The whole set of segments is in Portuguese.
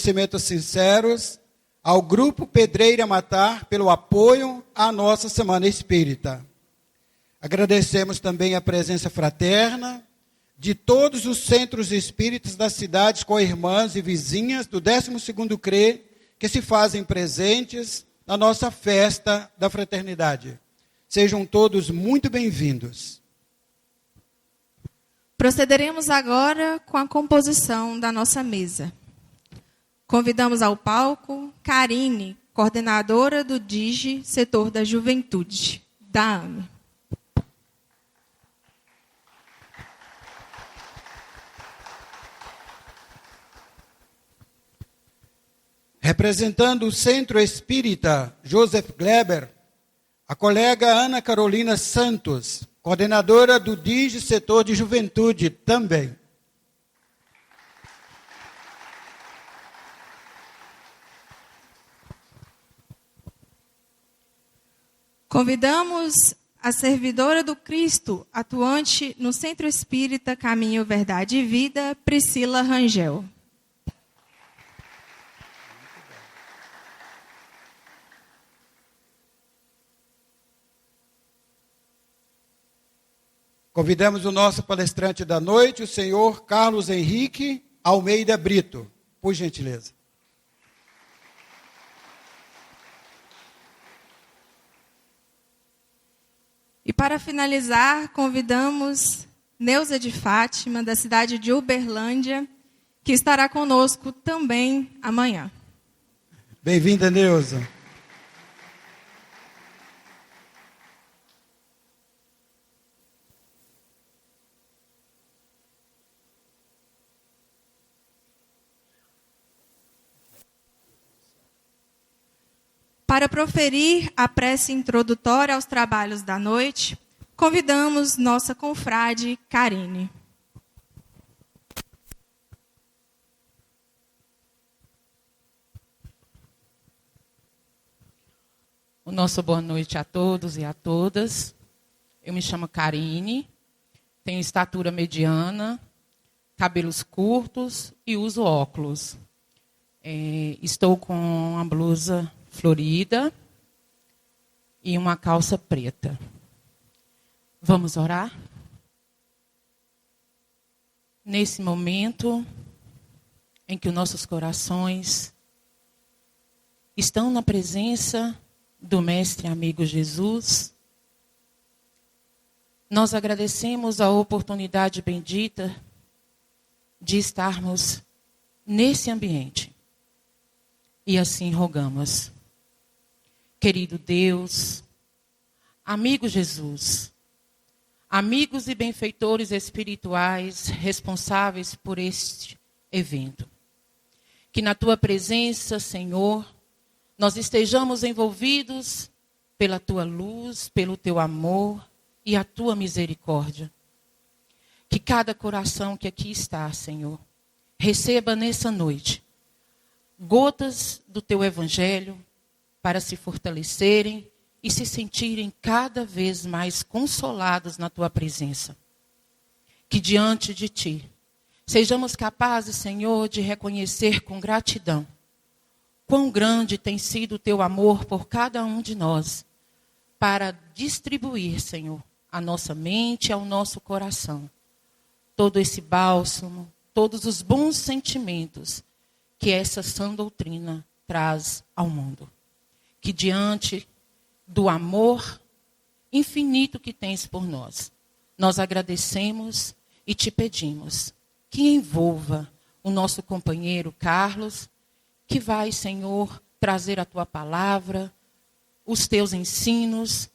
agradecimentos sinceros ao Grupo Pedreira Matar pelo apoio à nossa Semana Espírita. Agradecemos também a presença fraterna de todos os centros espíritas das cidades co-irmãs e vizinhas do 12º CRE que se fazem presentes na nossa festa da fraternidade. Sejam todos muito bem-vindos. Procederemos agora com a composição da nossa mesa. Convidamos ao palco Karine, coordenadora do DIGE, setor da juventude, da AME. Representando o Centro Espírita Joseph Gleber, a colega Ana Carolina Santos, coordenadora do DIGE, setor de juventude, também. Convidamos a servidora do Cristo, atuante no Centro Espírita Caminho, Verdade e Vida, Priscila Rangel. Convidamos o nosso palestrante da noite, o senhor Carlos Henrique Almeida Brito, por gentileza. E para finalizar, convidamos Neuza de Fátima, da cidade de Uberlândia, que estará conosco também amanhã. Bem-vinda, Neuza. Para proferir a prece introdutória aos trabalhos da noite, convidamos nossa confrade Karine. O nosso boa noite a todos e a todas. Eu me chamo Karine, tenho estatura mediana, cabelos curtos e uso óculos. Estou com uma blusa florida e uma calça preta. Vamos orar? Nesse momento em que os nossos corações estão na presença do Mestre amigo Jesus, nós agradecemos a oportunidade bendita de estarmos nesse ambiente. E assim rogamos. Querido Deus, amigo Jesus, amigos e benfeitores espirituais responsáveis por este evento, que na tua presença, Senhor, nós estejamos envolvidos pela tua luz, pelo teu amor e a tua misericórdia. Que cada coração que aqui está, Senhor, receba nessa noite gotas do teu evangelho, para se fortalecerem e se sentirem cada vez mais consolados na tua presença. Que diante de ti sejamos capazes, Senhor, de reconhecer com gratidão quão grande tem sido o teu amor por cada um de nós, para distribuir, Senhor, à nossa mente e ao nosso coração todo esse bálsamo, todos os bons sentimentos que essa sã doutrina traz ao mundo. Que diante do amor infinito que tens por nós, nós agradecemos e te pedimos que envolva o nosso companheiro Carlos, que vai, Senhor, trazer a tua palavra, os teus ensinos,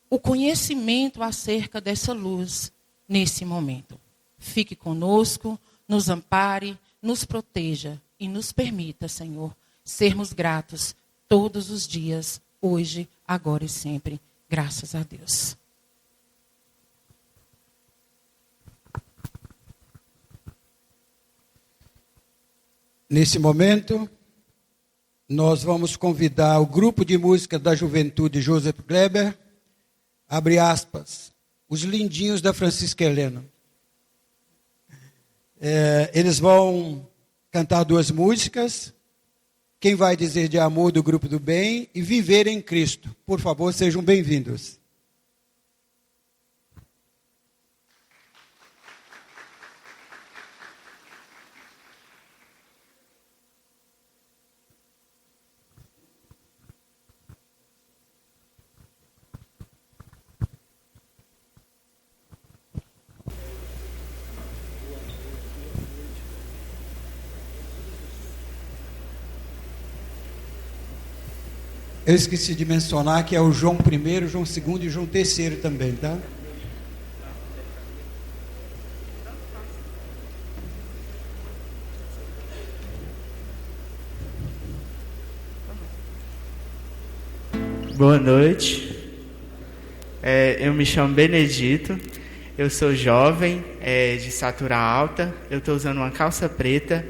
o conhecimento acerca dessa luz nesse momento. Fique conosco, nos ampare, nos proteja e nos permita, Senhor, sermos gratos todos os dias, hoje, agora e sempre. Graças a Deus. Nesse momento, nós vamos convidar o grupo de música da juventude Joseph Gleber, abre aspas, os lindinhos da Francisca Helena. Eles vão cantar duas músicas, quem vai dizer de amor do Grupo do Bem e viver em Cristo. Por favor, sejam bem-vindos. Eu esqueci de mencionar que é o João I, João II e João III também, tá? Boa noite. Eu me chamo Benedito. Eu sou jovem, de estatura alta. Eu estou usando uma calça preta,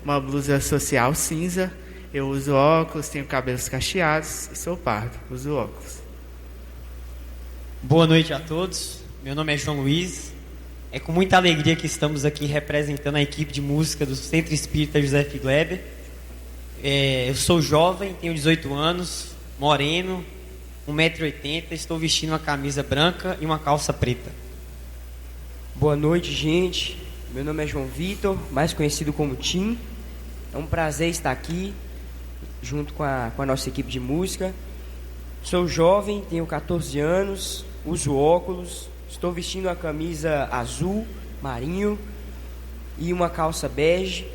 uma blusa social cinza. Eu uso óculos, tenho cabelos cacheados e sou pardo. Uso óculos. Boa noite a todos. Meu nome é João Luiz. É com muita alegria que estamos aqui representando a equipe de música do Centro Espírita José Gleber. Eu sou jovem, tenho 18 anos, moreno, 1,80 m, estou vestindo uma camisa branca e uma calça preta. Boa noite, gente. Meu nome é João Vitor, mais conhecido como Tim. É um prazer estar aqui junto com a nossa equipe de música. Sou jovem, tenho 14 anos, uso óculos, estou vestindo uma camisa azul, marinho e uma calça bege.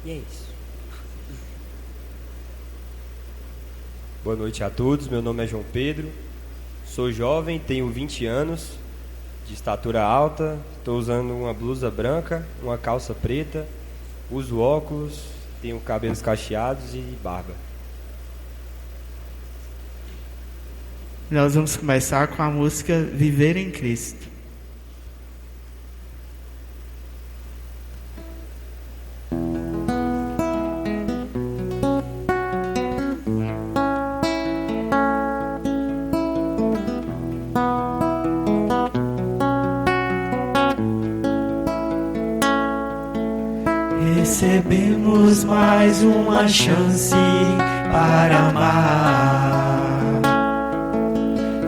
E é isso. Boa noite a todos, meu nome é João Pedro, sou jovem, tenho 20 anos, de estatura alta, estou usando uma blusa branca, uma calça preta, uso óculos, tenho cabelos cacheados e barba. Nós vamos começar com a música Viver em Cristo. Recebemos mais uma chance para amar.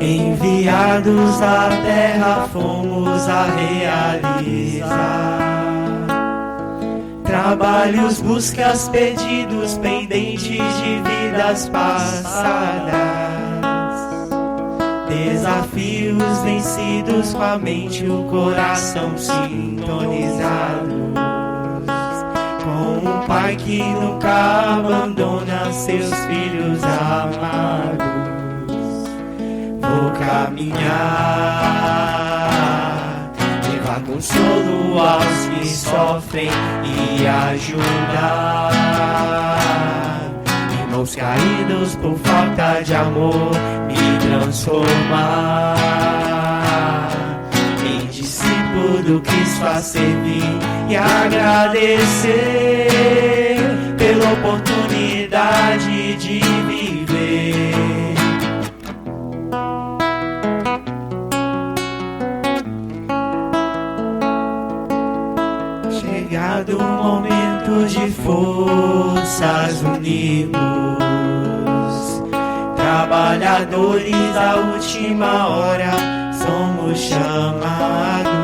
Enviados à terra fomos a realizar trabalhos, buscas, pedidos, pendentes de vidas passadas, desafios vencidos com a mente e o coração sintonizados. Com um pai que nunca abandona seus filhos amados, vou caminhar, levar consolo aos que sofrem e ajudar irmãos caídos por falta de amor, me transformar em discípulo do Cristo a servir e agradecer pela oportunidade de viver. Chegado o momento de forças unirmos, trabalhadores da última hora somos chamados.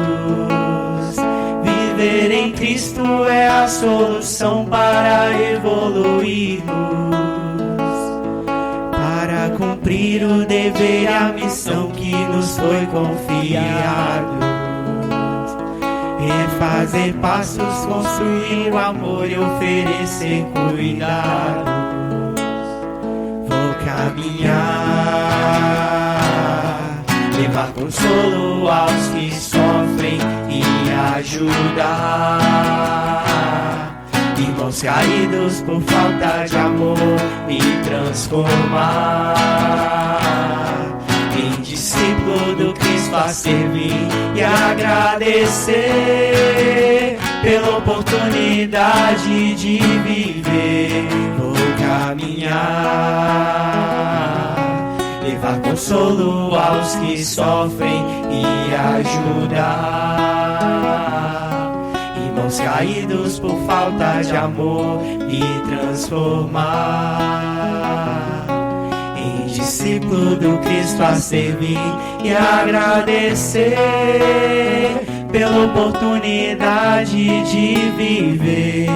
Viver em Cristo é a solução para evoluirmos, para cumprir o dever e a missão que nos foi confiado. Refazer passos, construir o amor e oferecer cuidados. Vou caminhar, levar consolo aos que sofrem e ajudar irmãos caídos por falta de amor, me transformar em discípulo do Cristo a servir e agradecer pela oportunidade de viver. Vou caminhar, levar consolo aos que sofrem e ajudar irmãos caídos caídos por falta de amor e transformar em discípulo do Cristo a servir e agradecer pela oportunidade de viver.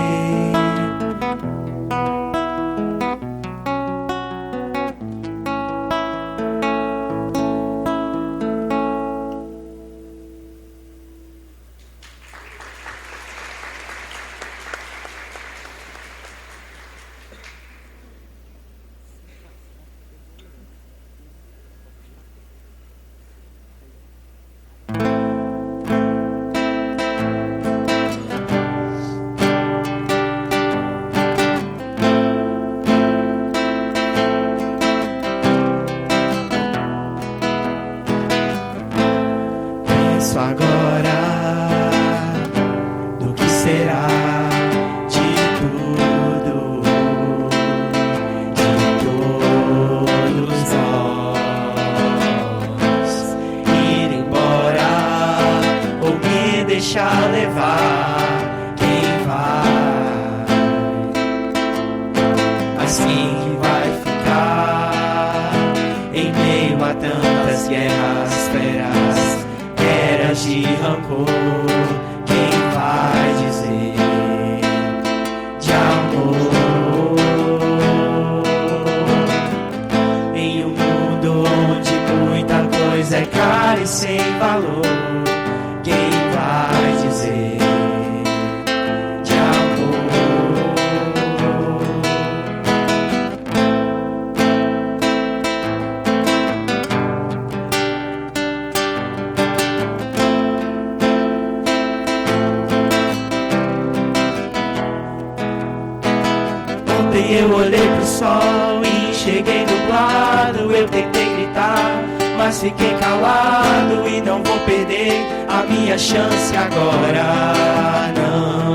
Eu olhei pro sol e enxerguei nublado. Eu tentei gritar, mas fiquei calado. E não vou perder a minha chance agora, não.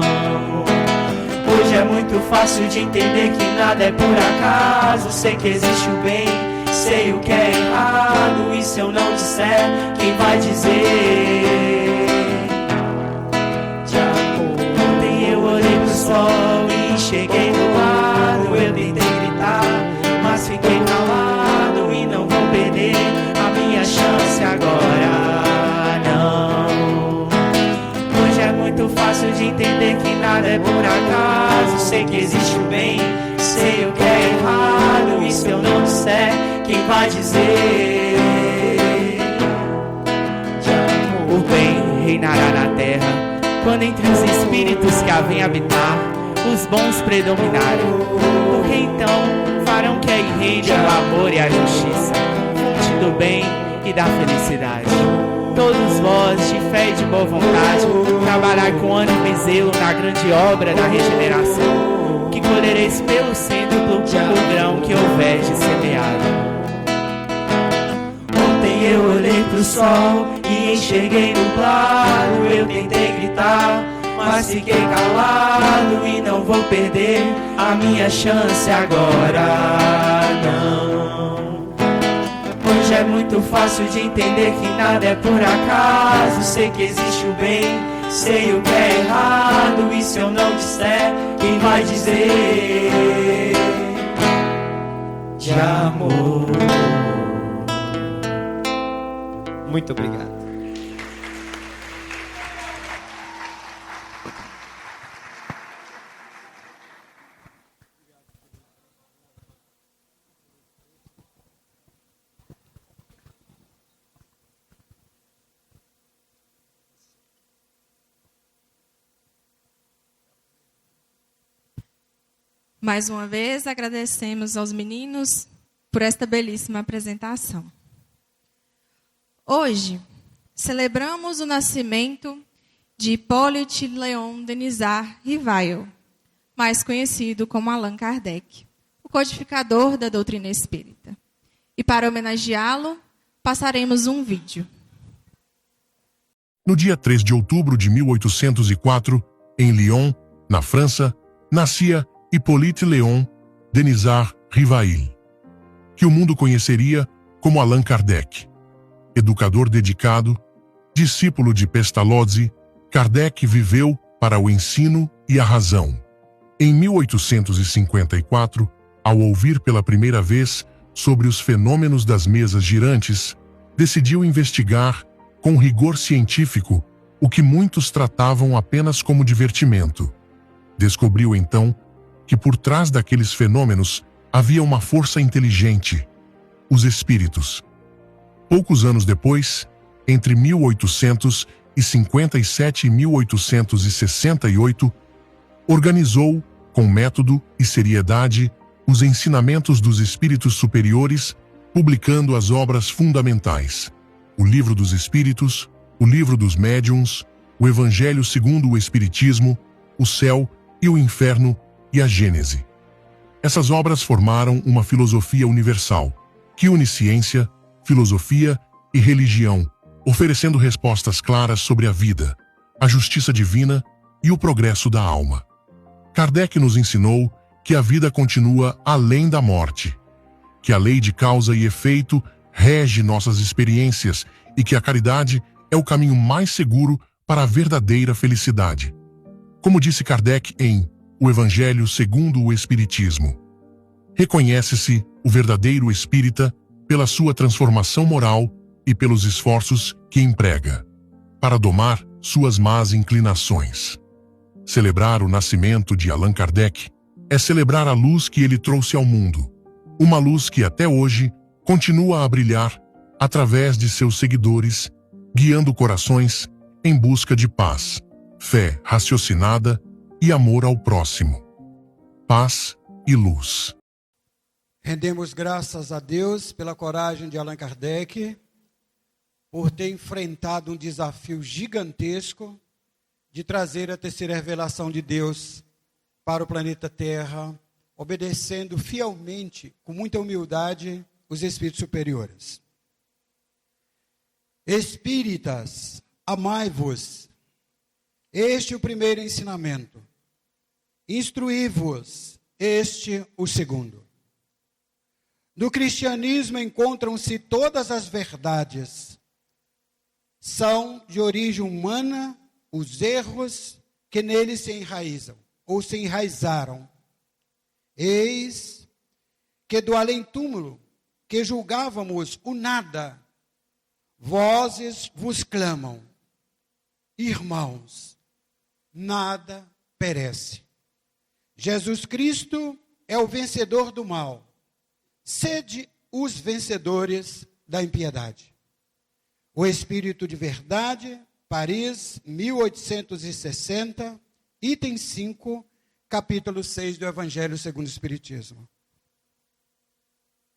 Hoje é muito fácil de entender que nada é por acaso. Sei que existe o bem, sei o que é errado. E se eu não disser, quem vai dizer? Ontem eu olhei pro sol e enxerguei nublado. Eu tentei gritar, mas fiquei calado. E não vou perder a minha chance agora, não. Hoje é muito fácil de entender que nada é por acaso. Sei que existe o bem, sei o que é errado. E se eu não disser, quem vai dizer? O bem reinará na terra quando entre os espíritos que a vêm habitar os bons predominarem, porque então farão que aí reine o amor e a justiça, fonte do bem e da felicidade. Todos vós, de fé e de boa vontade, trabalhai com ânimo e zelo na grande obra da regeneração, que colhereis pelo cêntuplo o grão que houver de semeado. Ontem eu olhei pro sol e enxerguei nublado. Eu tentei gritar, mas fiquei calado. E não vou perder a minha chance agora, não. Hoje é muito fácil de entender que nada é por acaso. Sei que existe o bem, sei o que é errado. E se eu não disser, quem vai dizer? De amor. Muito obrigado. Mais uma vez, agradecemos aos meninos por esta belíssima apresentação. Hoje, celebramos o nascimento de Hippolyte Léon Denisard Rivail, mais conhecido como Allan Kardec, o codificador da doutrina espírita. E para homenageá-lo, passaremos um vídeo. No dia 3 de outubro de 1804, em Lyon, na França, nascia Hippolyte Léon Denisard Rivail, que o mundo conheceria como Allan Kardec. Educador dedicado, discípulo de Pestalozzi, Kardec viveu para o ensino e a razão. Em 1854, ao ouvir pela primeira vez sobre os fenômenos das mesas girantes, decidiu investigar, com rigor científico, o que muitos tratavam apenas como divertimento. Descobriu então que por trás daqueles fenômenos havia uma força inteligente, os espíritos. Poucos anos depois, entre 1857 e 1868, organizou, com método e seriedade, os ensinamentos dos espíritos superiores, publicando as obras fundamentais: o Livro dos Espíritos, o Livro dos Médiuns, o Evangelho segundo o Espiritismo, o Céu e o Inferno e a Gênese. Essas obras formaram uma filosofia universal, que une ciência, filosofia e religião, oferecendo respostas claras sobre a vida, a justiça divina e o progresso da alma. Kardec nos ensinou que a vida continua além da morte, que a lei de causa e efeito rege nossas experiências e que a caridade é o caminho mais seguro para a verdadeira felicidade. Como disse Kardec em O Evangelho segundo o Espiritismo, reconhece-se o verdadeiro espírita pela sua transformação moral e pelos esforços que emprega para domar suas más inclinações. Celebrar o nascimento de Allan Kardec é celebrar a luz que ele trouxe ao mundo, uma luz que até hoje continua a brilhar através de seus seguidores, guiando corações em busca de paz, fé raciocinada e amor ao próximo. Paz e luz. Rendemos graças a Deus pela coragem de Allan Kardec, por ter enfrentado um desafio gigantesco de trazer a terceira revelação de Deus para o planeta Terra, obedecendo fielmente, com muita humildade, os espíritos superiores. Espíritas, amai-vos. Este é o primeiro ensinamento. Instruí-vos. Este o segundo. No cristianismo encontram-se todas as verdades. São de origem humana os erros que nele se enraizam, ou se enraizaram. Eis que do além-túmulo, que julgávamos o nada, vozes vos clamam: irmãos, nada perece. Jesus Cristo é o vencedor do mal. Sede os vencedores da impiedade. O Espírito de Verdade, Paris, 1860, item 5, capítulo 6 do Evangelho segundo o Espiritismo.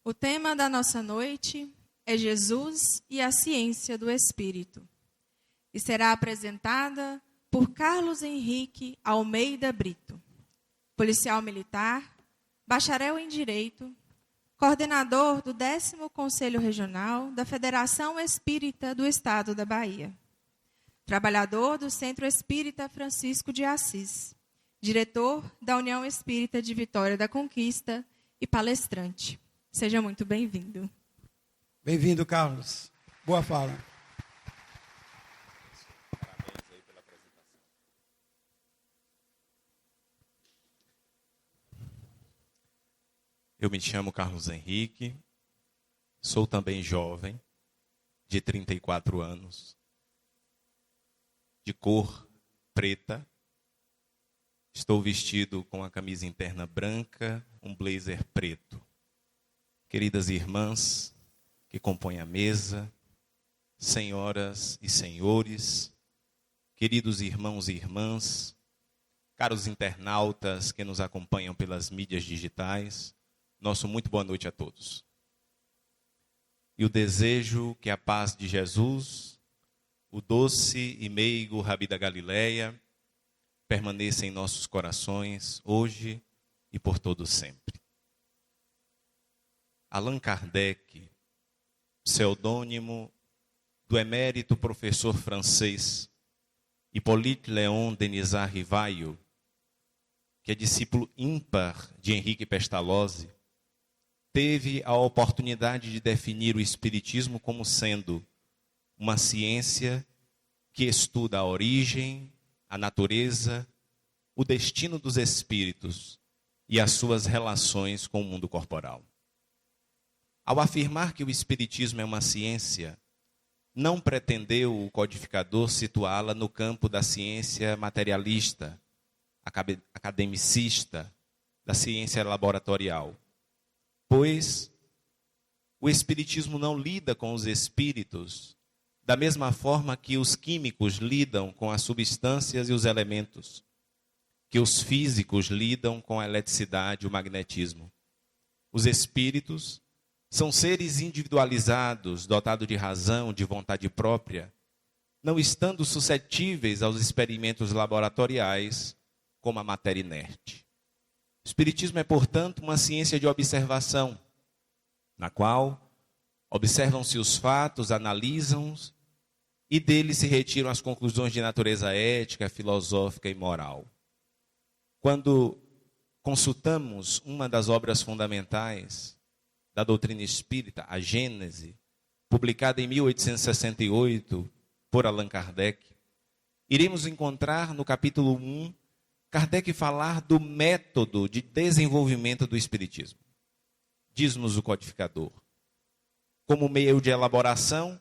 O tema da nossa noite é Jesus e a ciência do Espírito, e será apresentada por Carlos Henrique Almeida Brito, policial militar, bacharel em Direito, coordenador do 10º Conselho Regional da Federação Espírita do Estado da Bahia, trabalhador do Centro Espírita Francisco de Assis, diretor da União Espírita de Vitória da Conquista e palestrante. Seja muito bem-vindo. Bem-vindo, Carlos. Boa fala. Parabéns aí pela apresentação. Eu me chamo Carlos Henrique, sou também jovem, de 34 anos, de cor preta, estou vestido com a camisa interna branca, um blazer preto. Queridas irmãs que compõem a mesa, senhoras e senhores, queridos irmãos e irmãs, caros internautas que nos acompanham pelas mídias digitais, nosso muito boa noite a todos. E o desejo que a paz de Jesus, o doce e meigo Rabi da Galileia, permaneça em nossos corações, hoje e por todo sempre. Allan Kardec, pseudônimo do emérito professor francês Hippolyte Léon Denisard Rivail, que é discípulo ímpar de Henrique Pestalozzi, teve a oportunidade de definir o Espiritismo como sendo uma ciência que estuda a origem, a natureza, o destino dos espíritos e as suas relações com o mundo corporal. Ao afirmar que o espiritismo é uma ciência, não pretendeu o codificador situá-la no campo da ciência materialista, academicista, da ciência laboratorial, pois o espiritismo não lida com os espíritos da mesma forma que os químicos lidam com as substâncias e os elementos, que os físicos lidam com a eletricidade e o magnetismo. Os espíritos são seres individualizados, dotados de razão, de vontade própria, não estando suscetíveis aos experimentos laboratoriais como a matéria inerte. O espiritismo é, portanto, uma ciência de observação, na qual observam-se os fatos, analisam-os e deles se retiram as conclusões de natureza ética, filosófica e moral. Quando consultamos uma das obras fundamentais da doutrina espírita, a Gênese, publicada em 1868 por Allan Kardec, iremos encontrar no capítulo 1, Kardec falar do método de desenvolvimento do espiritismo. Diz-nos o codificador: como meio de elaboração,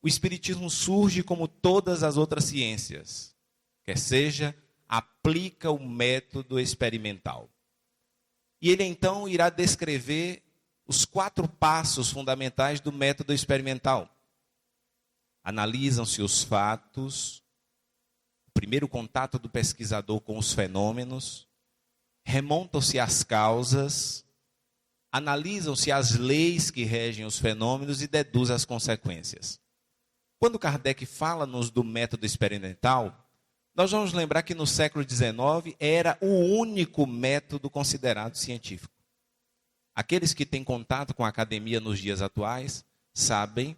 o espiritismo surge como todas as outras ciências, quer seja, aplica o método experimental. E ele então irá descrever os 4 passos fundamentais do método experimental. Analisam-se os fatos, o primeiro contato do pesquisador com os fenômenos, remontam-se às causas, analisam-se as leis que regem os fenômenos e deduz as consequências. Quando Kardec fala-nos do método experimental, nós vamos lembrar que no século XIX era o único método considerado científico. Aqueles que têm contato com a academia nos dias atuais sabem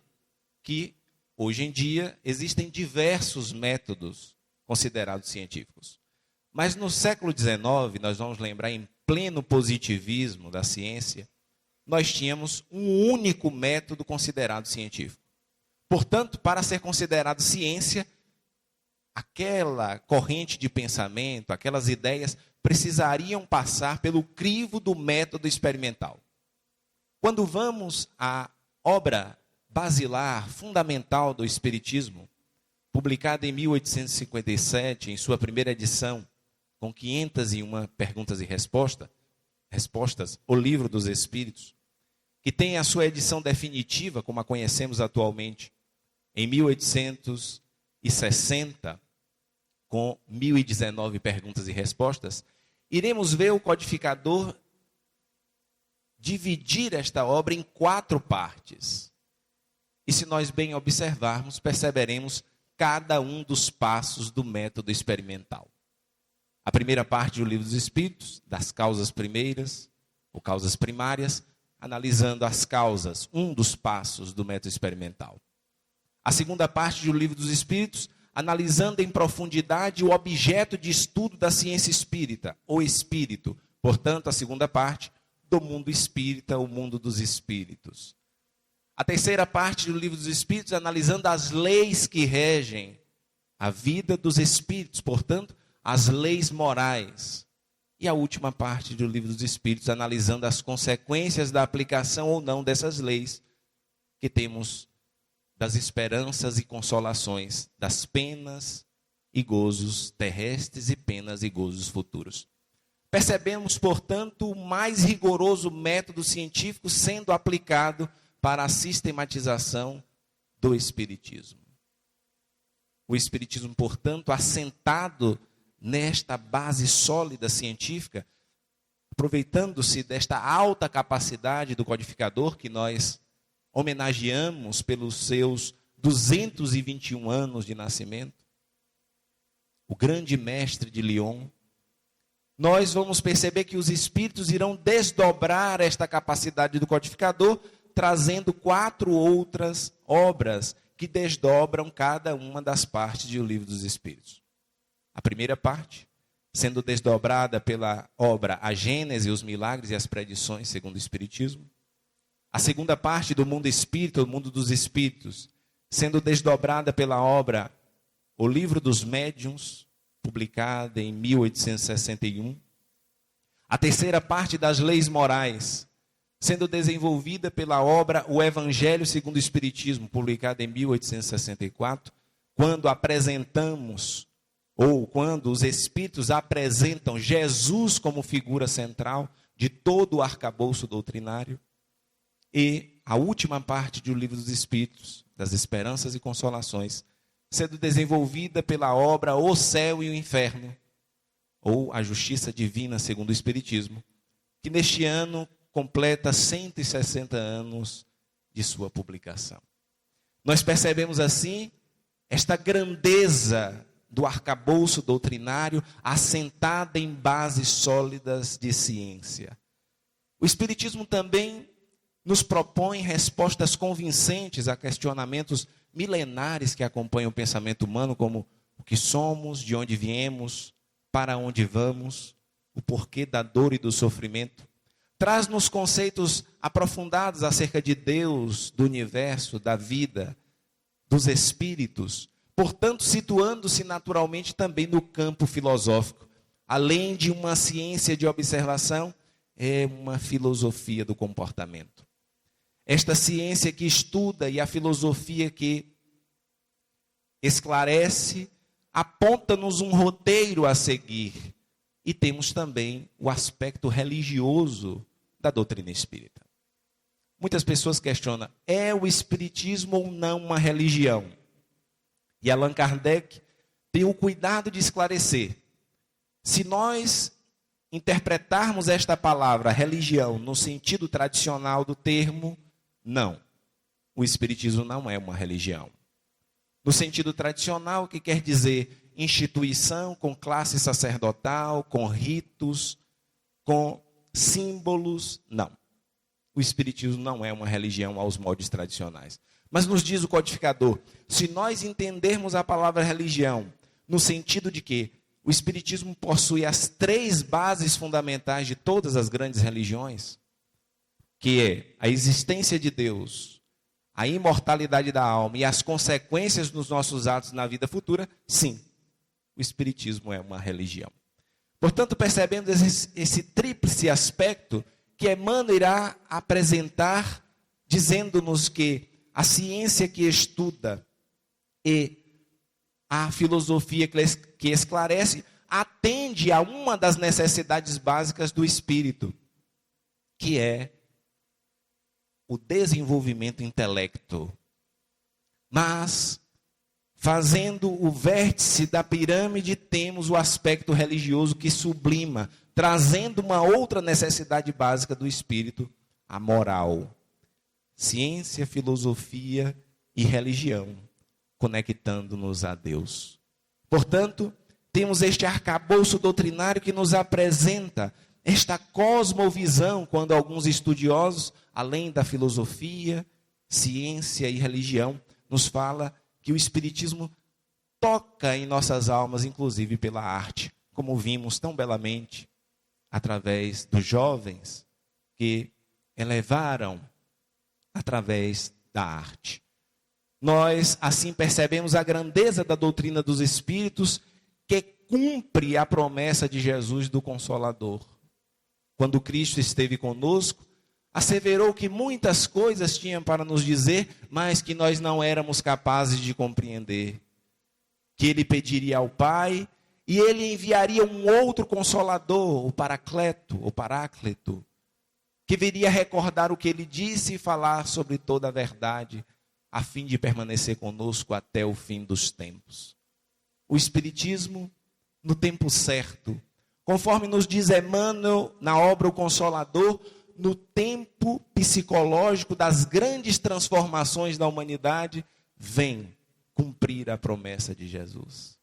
que, hoje em dia, existem diversos métodos considerados científicos. Mas no século XIX, nós vamos lembrar, em pleno positivismo da ciência, nós tínhamos um único método considerado científico. Portanto, para ser considerado ciência, aquela corrente de pensamento, aquelas ideias, precisariam passar pelo crivo do método experimental. Quando vamos à obra basilar, fundamental do Espiritismo, publicada em 1857, em sua primeira edição, com 501 perguntas e respostas, o Livro dos Espíritos, que tem a sua edição definitiva, como a conhecemos atualmente, em 1860, com 1019 perguntas e respostas, iremos ver o codificador dividir esta obra em 4 partes. E se nós bem observarmos, perceberemos cada um dos passos do método experimental. A primeira parte do Livro dos Espíritos, das causas primeiras, ou causas primárias, analisando as causas, um dos passos do método experimental. A segunda parte do Livro dos Espíritos, analisando em profundidade o objeto de estudo da ciência espírita, o espírito. Portanto, a segunda parte do mundo espírita, o mundo dos espíritos. A terceira parte do Livro dos Espíritos, analisando as leis que regem a vida dos espíritos, portanto, as leis morais. E a última parte do Livro dos Espíritos, analisando as consequências da aplicação ou não dessas leis que temos das esperanças e consolações, das penas e gozos terrestres e penas e gozos futuros. Percebemos, portanto, o mais rigoroso método científico sendo aplicado para a sistematização do Espiritismo. O Espiritismo, portanto, assentado nesta base sólida científica, aproveitando-se desta alta capacidade do codificador que nós homenageamos pelos seus 221 anos de nascimento, o grande mestre de Lyon, nós vamos perceber que os espíritos irão desdobrar esta capacidade do codificador, trazendo 4 outras obras que desdobram cada uma das partes do Livro dos Espíritos. A primeira parte, sendo desdobrada pela obra A Gênese, os Milagres e as Predições, segundo o Espiritismo. A segunda parte do mundo espírita, o mundo dos espíritos, sendo desdobrada pela obra O Livro dos Médiuns, publicada em 1861. A terceira parte das leis morais, sendo desenvolvida pela obra O Evangelho segundo o Espiritismo, publicada em 1864, quando apresentamos, ou quando os Espíritos apresentam Jesus como figura central de todo o arcabouço doutrinário. E a última parte do Livro dos Espíritos, das Esperanças e Consolações, sendo desenvolvida pela obra O Céu e o Inferno, ou A Justiça Divina segundo o Espiritismo, que neste ano completa 160 anos de sua publicação. Nós percebemos assim esta grandeza do arcabouço doutrinário assentada em bases sólidas de ciência. O Espiritismo também nos propõe respostas convincentes a questionamentos milenares que acompanham o pensamento humano, como o que somos, de onde viemos, para onde vamos, o porquê da dor e do sofrimento. Traz-nos conceitos aprofundados acerca de Deus, do universo, da vida, dos espíritos, portanto, situando-se naturalmente também no campo filosófico. Além de uma ciência de observação, é uma filosofia do comportamento. Esta ciência que estuda e a filosofia que esclarece, aponta-nos um roteiro a seguir. E temos também o aspecto religioso da doutrina espírita. Muitas pessoas questionam, é o espiritismo ou não uma religião? E Allan Kardec tem o cuidado de esclarecer. Se nós interpretarmos esta palavra religião no sentido tradicional do termo, não. O espiritismo não é uma religião. No sentido tradicional, que quer dizer instituição com classe sacerdotal, com ritos, com símbolos, não. O espiritismo não é uma religião aos moldes tradicionais. Mas nos diz o codificador, se nós entendermos a palavra religião no sentido de que o espiritismo possui as 3 bases fundamentais de todas as grandes religiões, que é a existência de Deus, a imortalidade da alma e as consequências dos nossos atos na vida futura, sim, o espiritismo é uma religião. Portanto, percebemos esse tríplice aspecto que Emmanuel irá apresentar, dizendo-nos que a ciência que estuda e a filosofia que esclarece atende a uma das necessidades básicas do espírito, que é o desenvolvimento intelecto. Mas, fazendo o vértice da pirâmide, temos o aspecto religioso que sublima, trazendo uma outra necessidade básica do espírito, a moral. Ciência, filosofia e religião, conectando-nos a Deus. Portanto, temos este arcabouço doutrinário que nos apresenta esta cosmovisão, quando alguns estudiosos, além da filosofia, ciência e religião, nos fala que o espiritismo toca em nossas almas, inclusive pela arte, como vimos tão belamente através dos jovens que elevaram através da arte. Nós, assim, percebemos a grandeza da doutrina dos Espíritos, que cumpre a promessa de Jesus do Consolador. Quando Cristo esteve conosco, asseverou que muitas coisas tinham para nos dizer, mas que nós não éramos capazes de compreender. Que Ele pediria ao Pai, e Ele enviaria um outro Consolador, o Paracleto, o Paráclito, que viria recordar o que Ele disse e falar sobre toda a verdade, a fim de permanecer conosco até o fim dos tempos. O Espiritismo, no tempo certo, conforme nos diz Emmanuel na obra O Consolador, no tempo psicológico das grandes transformações da humanidade, vem cumprir a promessa de Jesus.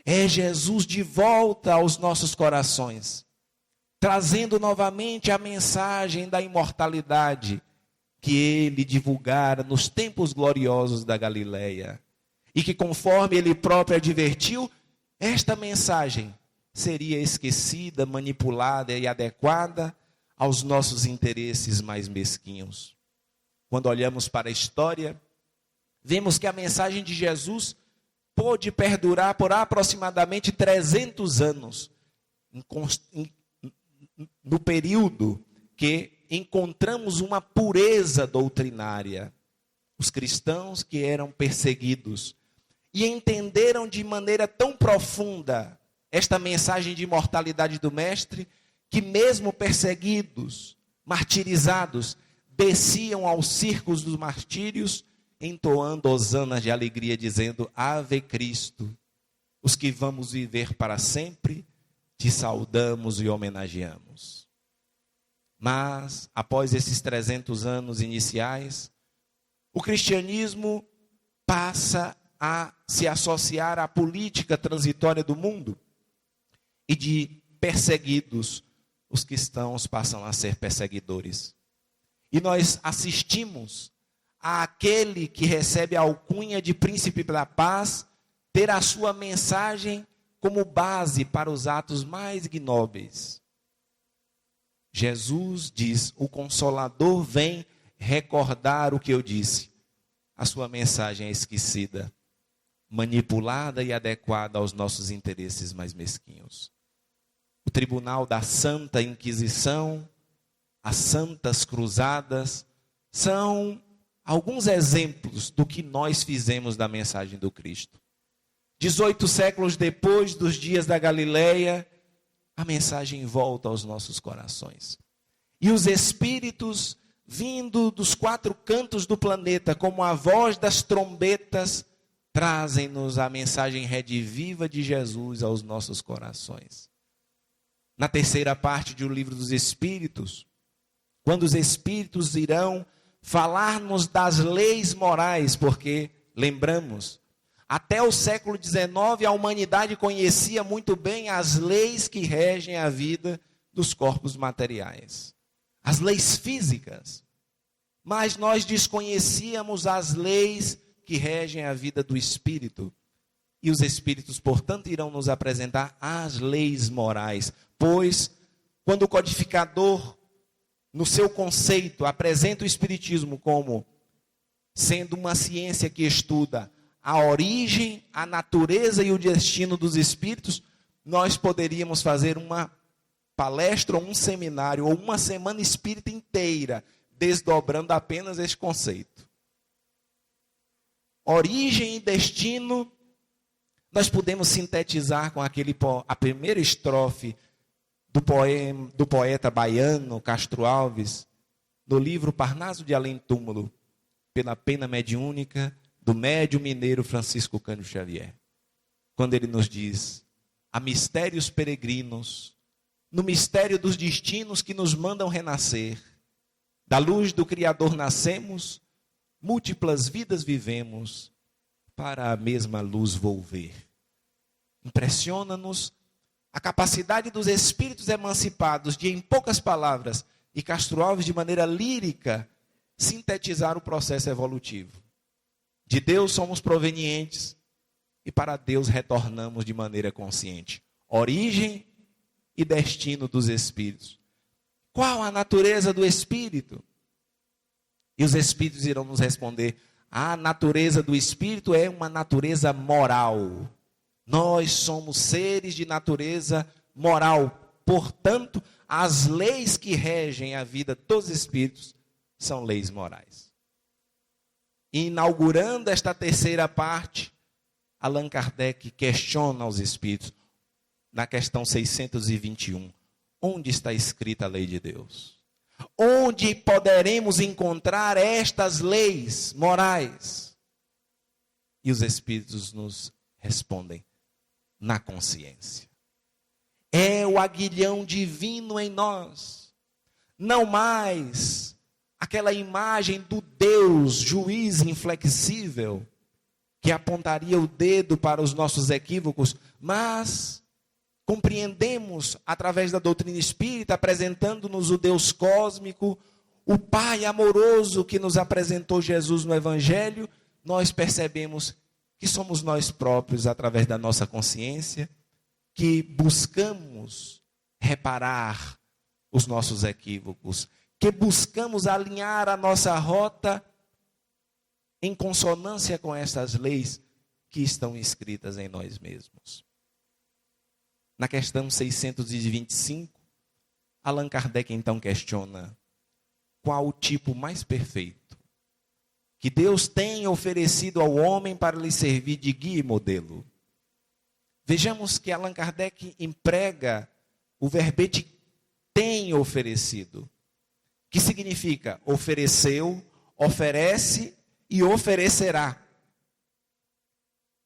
É Jesus de volta aos nossos corações, trazendo novamente a mensagem da imortalidade que Ele divulgara nos tempos gloriosos da Galileia. E que, conforme Ele próprio advertiu, esta mensagem seria esquecida, manipulada e adequada aos nossos interesses mais mesquinhos. Quando olhamos para a história, vemos que a mensagem de Jesus pôde perdurar por aproximadamente 300 anos, no período que encontramos uma pureza doutrinária. Os cristãos que eram perseguidos e entenderam de maneira tão profunda esta mensagem de imortalidade do Mestre, que mesmo perseguidos, martirizados, desciam aos circos dos martírios, entoando hosanas de alegria, dizendo: Ave Cristo, os que vamos viver para sempre, te saudamos e homenageamos. Mas, após esses 300 anos iniciais, o cristianismo passa a se associar à política transitória do mundo, e de perseguidos, os cristãos passam a ser perseguidores. E nós assistimos àquele que recebe a alcunha de príncipe da paz ter a sua mensagem como base para os atos mais ignóbeis. Jesus diz: o Consolador vem recordar o que eu disse. A sua mensagem é esquecida, manipulada e adequada aos nossos interesses mais mesquinhos. O tribunal da Santa Inquisição, as Santas Cruzadas, são alguns exemplos do que nós fizemos da mensagem do Cristo. 18 séculos depois dos dias da Galileia, a mensagem volta aos nossos corações. E os Espíritos, vindo dos 4 cantos do planeta, como a voz das trombetas, trazem-nos a mensagem rediviva de Jesus aos nossos corações. Na terceira parte do livro dos Espíritos, quando os Espíritos irão falar-nos das leis morais, porque, lembramos, até o século XIX a humanidade conhecia muito bem as leis que regem a vida dos corpos materiais, as leis físicas, mas nós desconhecíamos as leis que regem a vida do Espírito. E os Espíritos, portanto, irão nos apresentar as leis morais, pois quando o codificador, no seu conceito, apresenta o Espiritismo como sendo uma ciência que estuda a origem, a natureza e o destino dos espíritos, nós poderíamos fazer uma palestra ou um seminário ou uma semana espírita inteira desdobrando apenas este conceito. Origem e destino, nós podemos sintetizar com a primeira estrofe do poeta baiano Castro Alves, no livro Parnaso de Além Túmulo, pela pena mediúnica do médium mineiro Francisco Cândido Xavier. Quando ele nos diz: há mistérios peregrinos, no mistério dos destinos que nos mandam renascer. Da luz do Criador nascemos, múltiplas vidas vivemos, para a mesma luz volver. Impressiona-nos a capacidade dos espíritos emancipados de, em poucas palavras, e Castro Alves de maneira lírica, sintetizar o processo evolutivo. De Deus somos provenientes e para Deus retornamos de maneira consciente. Origem e destino dos espíritos. Qual a natureza do espírito? E os espíritos irão nos responder: a natureza do espírito é uma natureza moral. Nós somos seres de natureza moral. Portanto, as leis que regem a vida dos espíritos são leis morais. Inaugurando esta terceira parte, Allan Kardec questiona os espíritos na questão 621. Onde está escrita a lei de Deus? Onde poderemos encontrar estas leis morais? E os espíritos nos respondem: na consciência. É o aguilhão divino em nós. Não mais aquela imagem do Deus juiz inflexível que apontaria o dedo para os nossos equívocos, mas compreendemos através da doutrina espírita, apresentando-nos o Deus cósmico, o Pai amoroso que nos apresentou Jesus no Evangelho. Nós percebemos que somos nós próprios, através da nossa consciência, que buscamos reparar os nossos equívocos, que buscamos alinhar a nossa rota em consonância com essas leis que estão inscritas em nós mesmos. Na questão 625, Allan Kardec então questiona: qual o tipo mais perfeito que Deus tem oferecido ao homem para lhe servir de guia e modelo? Vejamos que Allan Kardec emprega o verbete tem oferecido, que significa ofereceu, oferece e oferecerá.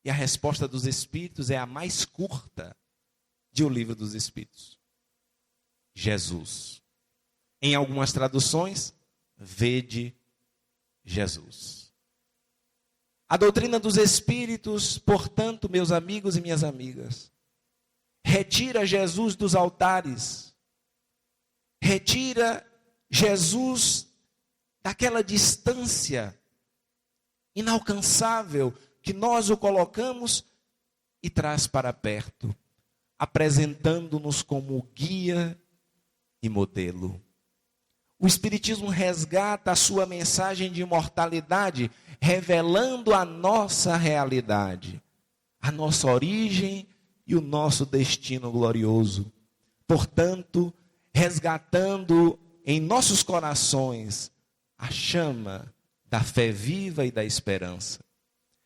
E a resposta dos Espíritos é a mais curta de O Livro dos Espíritos: Jesus. Em algumas traduções, vede Jesus. A doutrina dos Espíritos, portanto, meus amigos e minhas amigas, retira Jesus dos altares, retira Jesus daquela distância inalcançável que nós o colocamos e traz para perto, apresentando-nos como guia e modelo. O Espiritismo resgata a sua mensagem de imortalidade, revelando a nossa realidade, a nossa origem e o nosso destino glorioso. Portanto, resgatando em nossos corações a chama da fé viva e da esperança.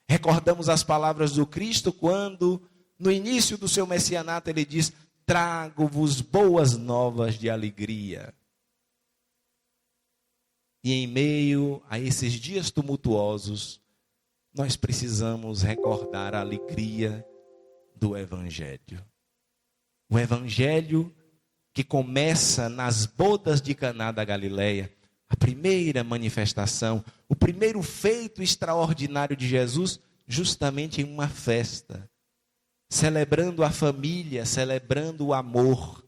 Recordamos as palavras do Cristo quando, no início do seu messianato, ele diz: trago-vos boas novas de alegria. E em meio a esses dias tumultuosos, nós precisamos recordar a alegria do Evangelho. O Evangelho que começa nas bodas de Caná da Galileia, a primeira manifestação, o primeiro feito extraordinário de Jesus, justamente em uma festa, celebrando a família, celebrando o amor.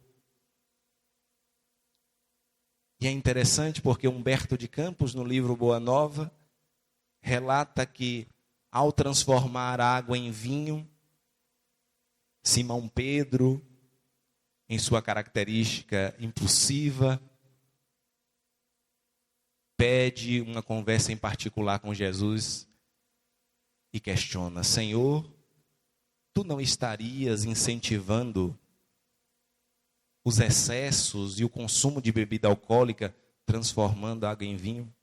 E é interessante porque Humberto de Campos, no livro Boa Nova, relata que, ao transformar água em vinho, Simão Pedro, em sua característica impulsiva, pede uma conversa em particular com Jesus e questiona: Senhor, tu não estarias incentivando os excessos e o consumo de bebida alcoólica, transformando água em vinho?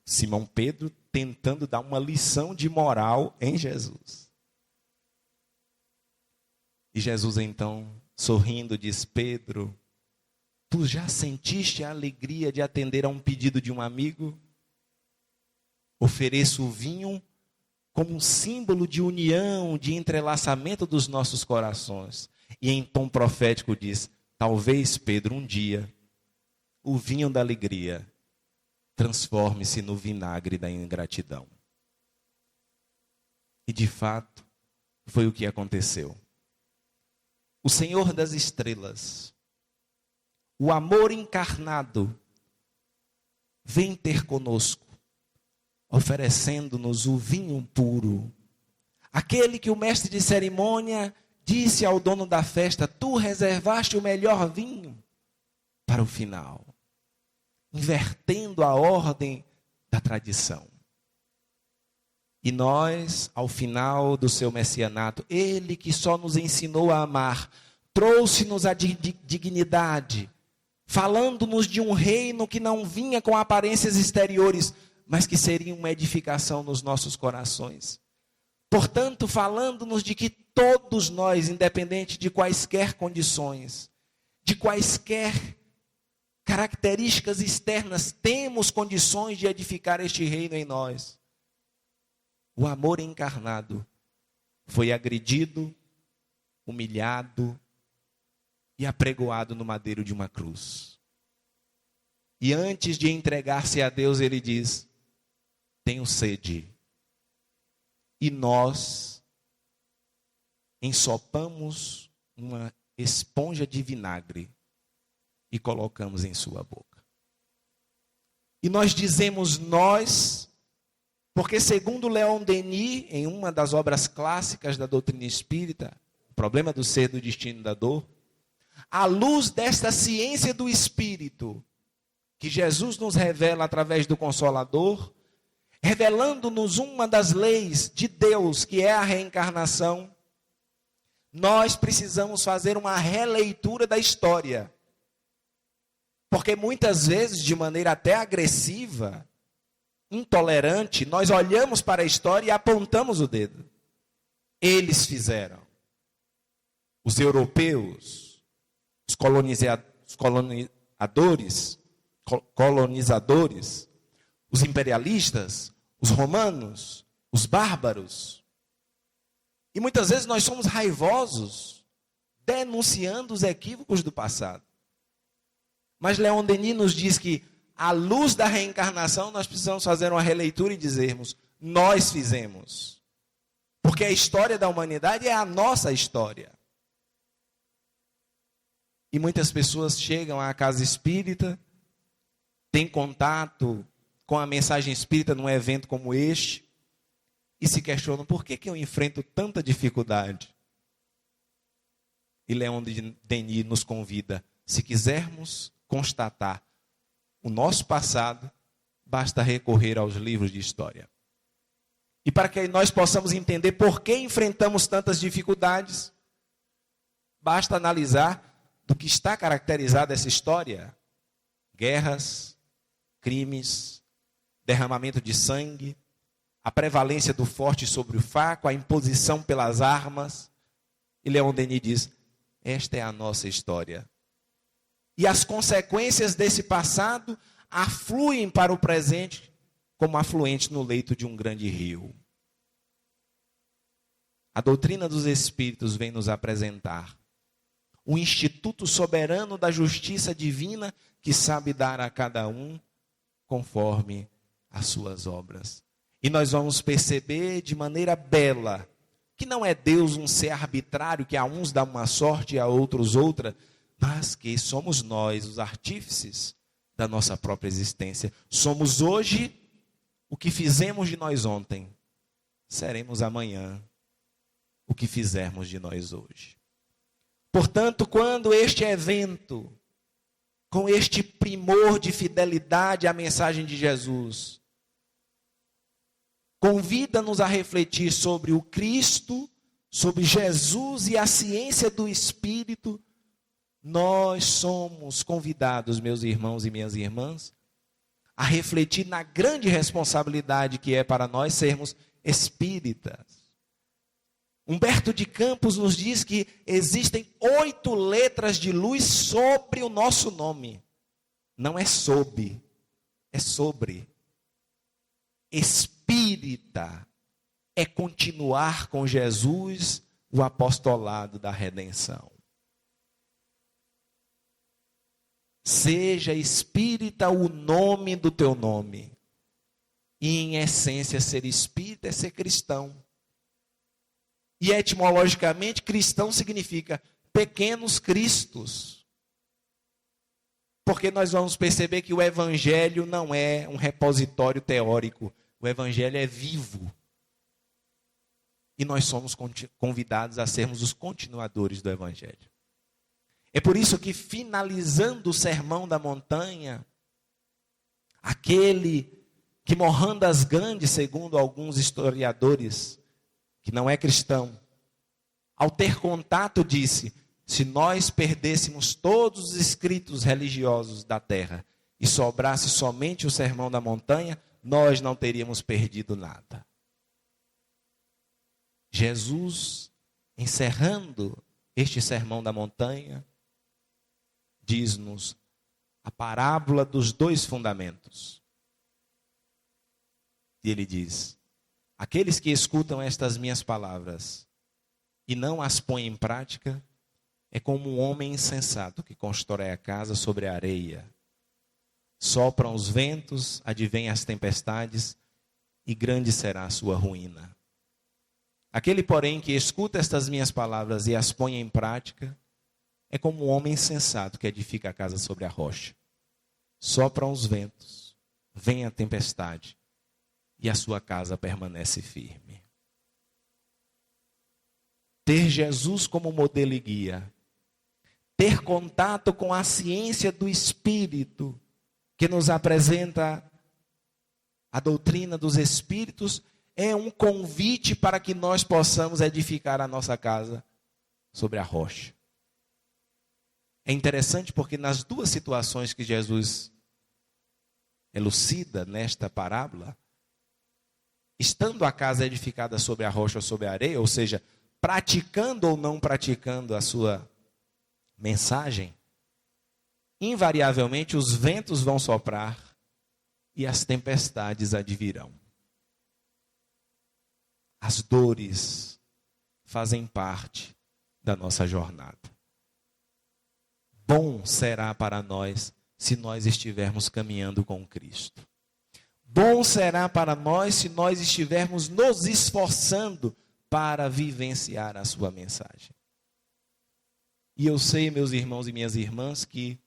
Simão Pedro tentando dar uma lição de moral em Jesus. E Jesus então, sorrindo, diz: Pedro, tu já sentiste a alegria de atender a um pedido de um amigo? Ofereço o vinho como um símbolo de união, de entrelaçamento dos nossos corações. E em tom profético diz: talvez, Pedro, um dia, o vinho da alegria transforme-se no vinagre da ingratidão. E de fato, foi o que aconteceu. O Senhor das estrelas, o amor encarnado, vem ter conosco, oferecendo-nos o vinho puro. Aquele que o mestre de cerimônia disse ao dono da festa: tu reservaste o melhor vinho para o final, invertendo a ordem da tradição. E nós, ao final do seu messianato, ele que só nos ensinou a amar, trouxe-nos a dignidade, falando-nos de um reino que não vinha com aparências exteriores, mas que seria uma edificação nos nossos corações. Portanto, falando-nos de que todos nós, independente de quaisquer condições, de quaisquer características externas, temos condições de edificar este reino em nós. O amor encarnado foi agredido, humilhado e apregoado no madeiro de uma cruz. E antes de entregar-se a Deus, ele diz: tenho sede. E nós ensopamos uma esponja de vinagre e colocamos em sua boca. E nós dizemos nós, porque segundo Leon Denis, em uma das obras clássicas da doutrina espírita, O Problema do Ser, do Destino e da Dor, à luz desta ciência do Espírito, que Jesus nos revela através do Consolador, revelando-nos uma das leis de Deus, que é a reencarnação, nós precisamos fazer uma releitura da história. Porque muitas vezes, de maneira até agressiva, intolerante, nós olhamos para a história e apontamos o dedo. Eles fizeram. Os europeus, os colonizadores, os imperialistas, os romanos, os bárbaros. E muitas vezes nós somos raivosos, denunciando os equívocos do passado. Mas Leon Denis nos diz que, à luz da reencarnação, nós precisamos fazer uma releitura e dizermos: nós fizemos. Porque a história da humanidade é a nossa história. E muitas pessoas chegam à casa espírita, têm contato com a mensagem espírita num evento como este, e se questionam: por que eu enfrento tanta dificuldade? E Leon Denis nos convida: se quisermos constatar o nosso passado, basta recorrer aos livros de história. E para que nós possamos entender por que enfrentamos tantas dificuldades, basta analisar do que está caracterizada essa história: guerras, crimes, derramamento de sangue, a prevalência do forte sobre o fraco, a imposição pelas armas. E Leon Denis diz: esta é a nossa história. E as consequências desse passado afluem para o presente como afluente no leito de um grande rio. A doutrina dos Espíritos vem nos apresentar o instituto soberano da justiça divina, que sabe dar a cada um conforme as suas obras. E nós vamos perceber de maneira bela que não é Deus um ser arbitrário, que a uns dá uma sorte e a outros outra, mas que somos nós os artífices da nossa própria existência. Somos hoje o que fizemos de nós ontem. Seremos amanhã o que fizermos de nós hoje. Portanto, quando este evento, com este primor de fidelidade à mensagem de Jesus, convida-nos a refletir sobre o Cristo, sobre Jesus e a ciência do Espírito, nós somos convidados, meus irmãos e minhas irmãs, a refletir na grande responsabilidade que é para nós sermos espíritas. Humberto de Campos nos diz que existem 8 letras de luz sobre o nosso nome. Não é sob, é sobre. Espírita é continuar com Jesus o apostolado da redenção. Seja espírita o nome do teu nome. E em essência, ser espírita é ser cristão. E etimologicamente, cristão significa pequenos cristos. Porque nós vamos perceber que o evangelho não é um repositório teórico. O evangelho é vivo. E nós somos convidados a sermos os continuadores do evangelho. É por isso que, finalizando o Sermão da Montanha, aquele que Mohandas Gandhi, segundo alguns historiadores, que não é cristão, ao ter contato disse: se nós perdêssemos todos os escritos religiosos da terra e sobrasse somente o Sermão da Montanha, nós não teríamos perdido nada. Jesus, encerrando este Sermão da Montanha, diz-nos a parábola dos 2 fundamentos. E ele diz: aqueles que escutam estas minhas palavras e não as põem em prática, é como um homem insensato que constrói a casa sobre a areia. Sopram os ventos, advêm as tempestades, e grande será a sua ruína. Aquele, porém, que escuta estas minhas palavras e as põe em prática, é como um homem insensato que edifica a casa sobre a rocha. Sopram os ventos, vem a tempestade, e a sua casa permanece firme. Ter Jesus como modelo e guia, ter contato com a ciência do Espírito, que nos apresenta A doutrina dos Espíritos é um convite para que nós possamos edificar a nossa casa sobre a rocha. É interessante porque nas duas situações que Jesus elucida nesta parábola, estando a casa edificada sobre a rocha ou sobre a areia, ou seja, praticando ou não praticando a sua mensagem, invariavelmente os ventos vão soprar e as tempestades advirão. As dores fazem parte da nossa jornada. Bom será para nós se nós estivermos caminhando com Cristo. Bom será para nós se nós estivermos nos esforçando para vivenciar a sua mensagem. E eu sei, meus irmãos e minhas irmãs, que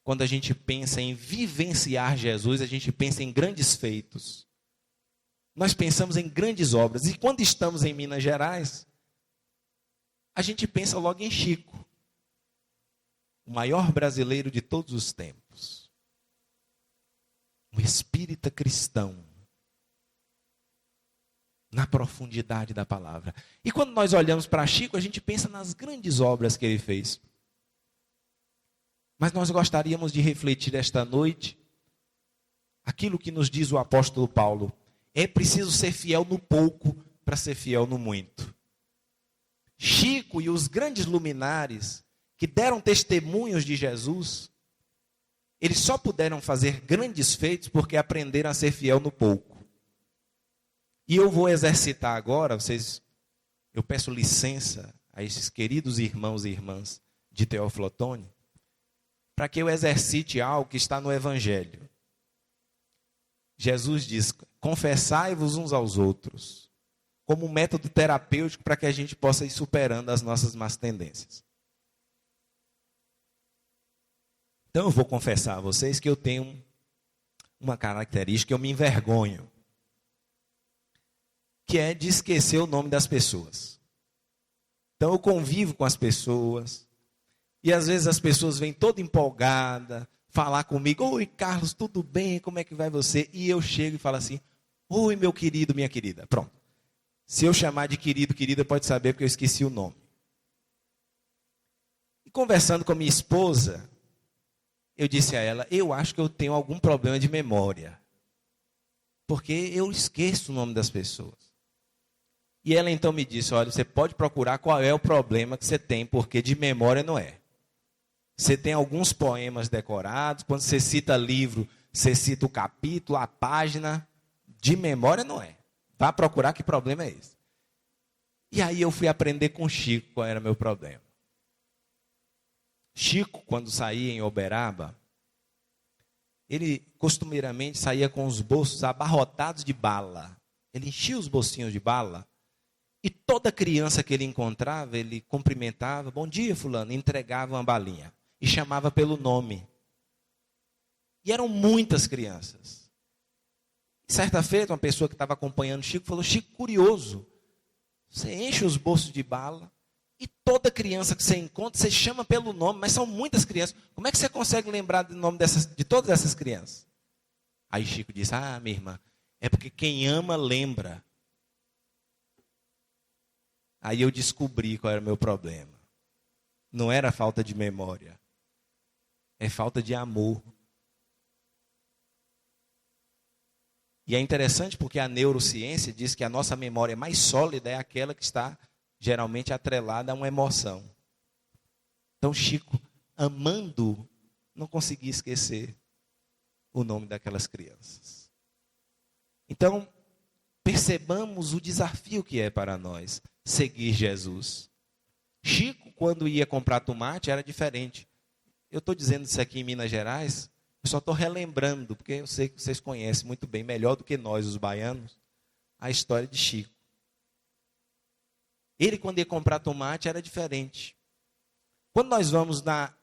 quando a gente pensa em vivenciar Jesus, a gente pensa em grandes feitos. Nós pensamos em grandes obras. E quando estamos em Minas Gerais, a gente pensa logo em Chico, o maior brasileiro de todos os tempos. Um espírita cristão, na profundidade da palavra. E quando nós olhamos para Chico, a gente pensa nas grandes obras que ele fez. Mas nós gostaríamos de refletir esta noite aquilo que nos diz o apóstolo Paulo. É preciso ser fiel no pouco para ser fiel no muito. Chico e os grandes luminares que deram testemunhos de Jesus, eles só puderam fazer grandes feitos porque aprenderam a ser fiel no pouco. E eu vou exercitar agora, eu peço licença a esses queridos irmãos e irmãs de Teoflotone, para que eu exercite algo que está no Evangelho. Jesus diz, confessai-vos uns aos outros, como um método terapêutico para que a gente possa ir superando as nossas más tendências. Então eu vou confessar a vocês que eu tenho uma característica que eu me envergonho, que é de esquecer o nome das pessoas. Então eu convivo com as pessoas, e às vezes as pessoas vêm toda empolgada, falar comigo, oi Carlos, tudo bem, como é que vai você? E eu chego e falo assim, oi meu querido, minha querida, pronto. Se eu chamar de querido, querida, pode saber porque eu esqueci o nome. E conversando com a minha esposa, eu disse a ela, eu acho que eu tenho algum problema de memória. Porque eu esqueço o nome das pessoas. E ela então me disse, olha, você pode procurar qual é o problema que você tem, porque de memória não é. Você tem alguns poemas decorados, quando você cita livro, você cita o capítulo, a página, de memória não é. Vá procurar que problema é esse. E aí eu fui aprender com Chico qual era o meu problema. Chico, quando saía em Uberaba, ele costumeiramente saía com os bolsos abarrotados de bala. Ele enchia os bolsinhos de bala e toda criança que ele encontrava, ele cumprimentava, bom dia fulano, entregava uma balinha e chamava pelo nome. E eram muitas crianças. E certa feita, uma pessoa que estava acompanhando Chico falou, Chico, curioso, você enche os bolsos de bala, e toda criança que você encontra, você chama pelo nome, mas são muitas crianças. Como é que você consegue lembrar do nome de todas essas crianças? Aí Chico disse, minha irmã, é porque quem ama lembra. Aí eu descobri qual era o meu problema. Não era falta de memória, é falta de amor. E é interessante porque a neurociência diz que a nossa memória mais sólida é aquela que está geralmente atrelada a uma emoção. Então Chico, amando, não conseguia esquecer o nome daquelas crianças. Então, percebamos o desafio que é para nós seguir Jesus. Chico, quando ia comprar tomate, era diferente. Eu estou dizendo isso aqui em Minas Gerais, eu só estou relembrando, porque eu sei que vocês conhecem muito bem, melhor do que nós, os baianos, a história de Chico. Ele, quando ia comprar tomate, era diferente. Quando nós vamos na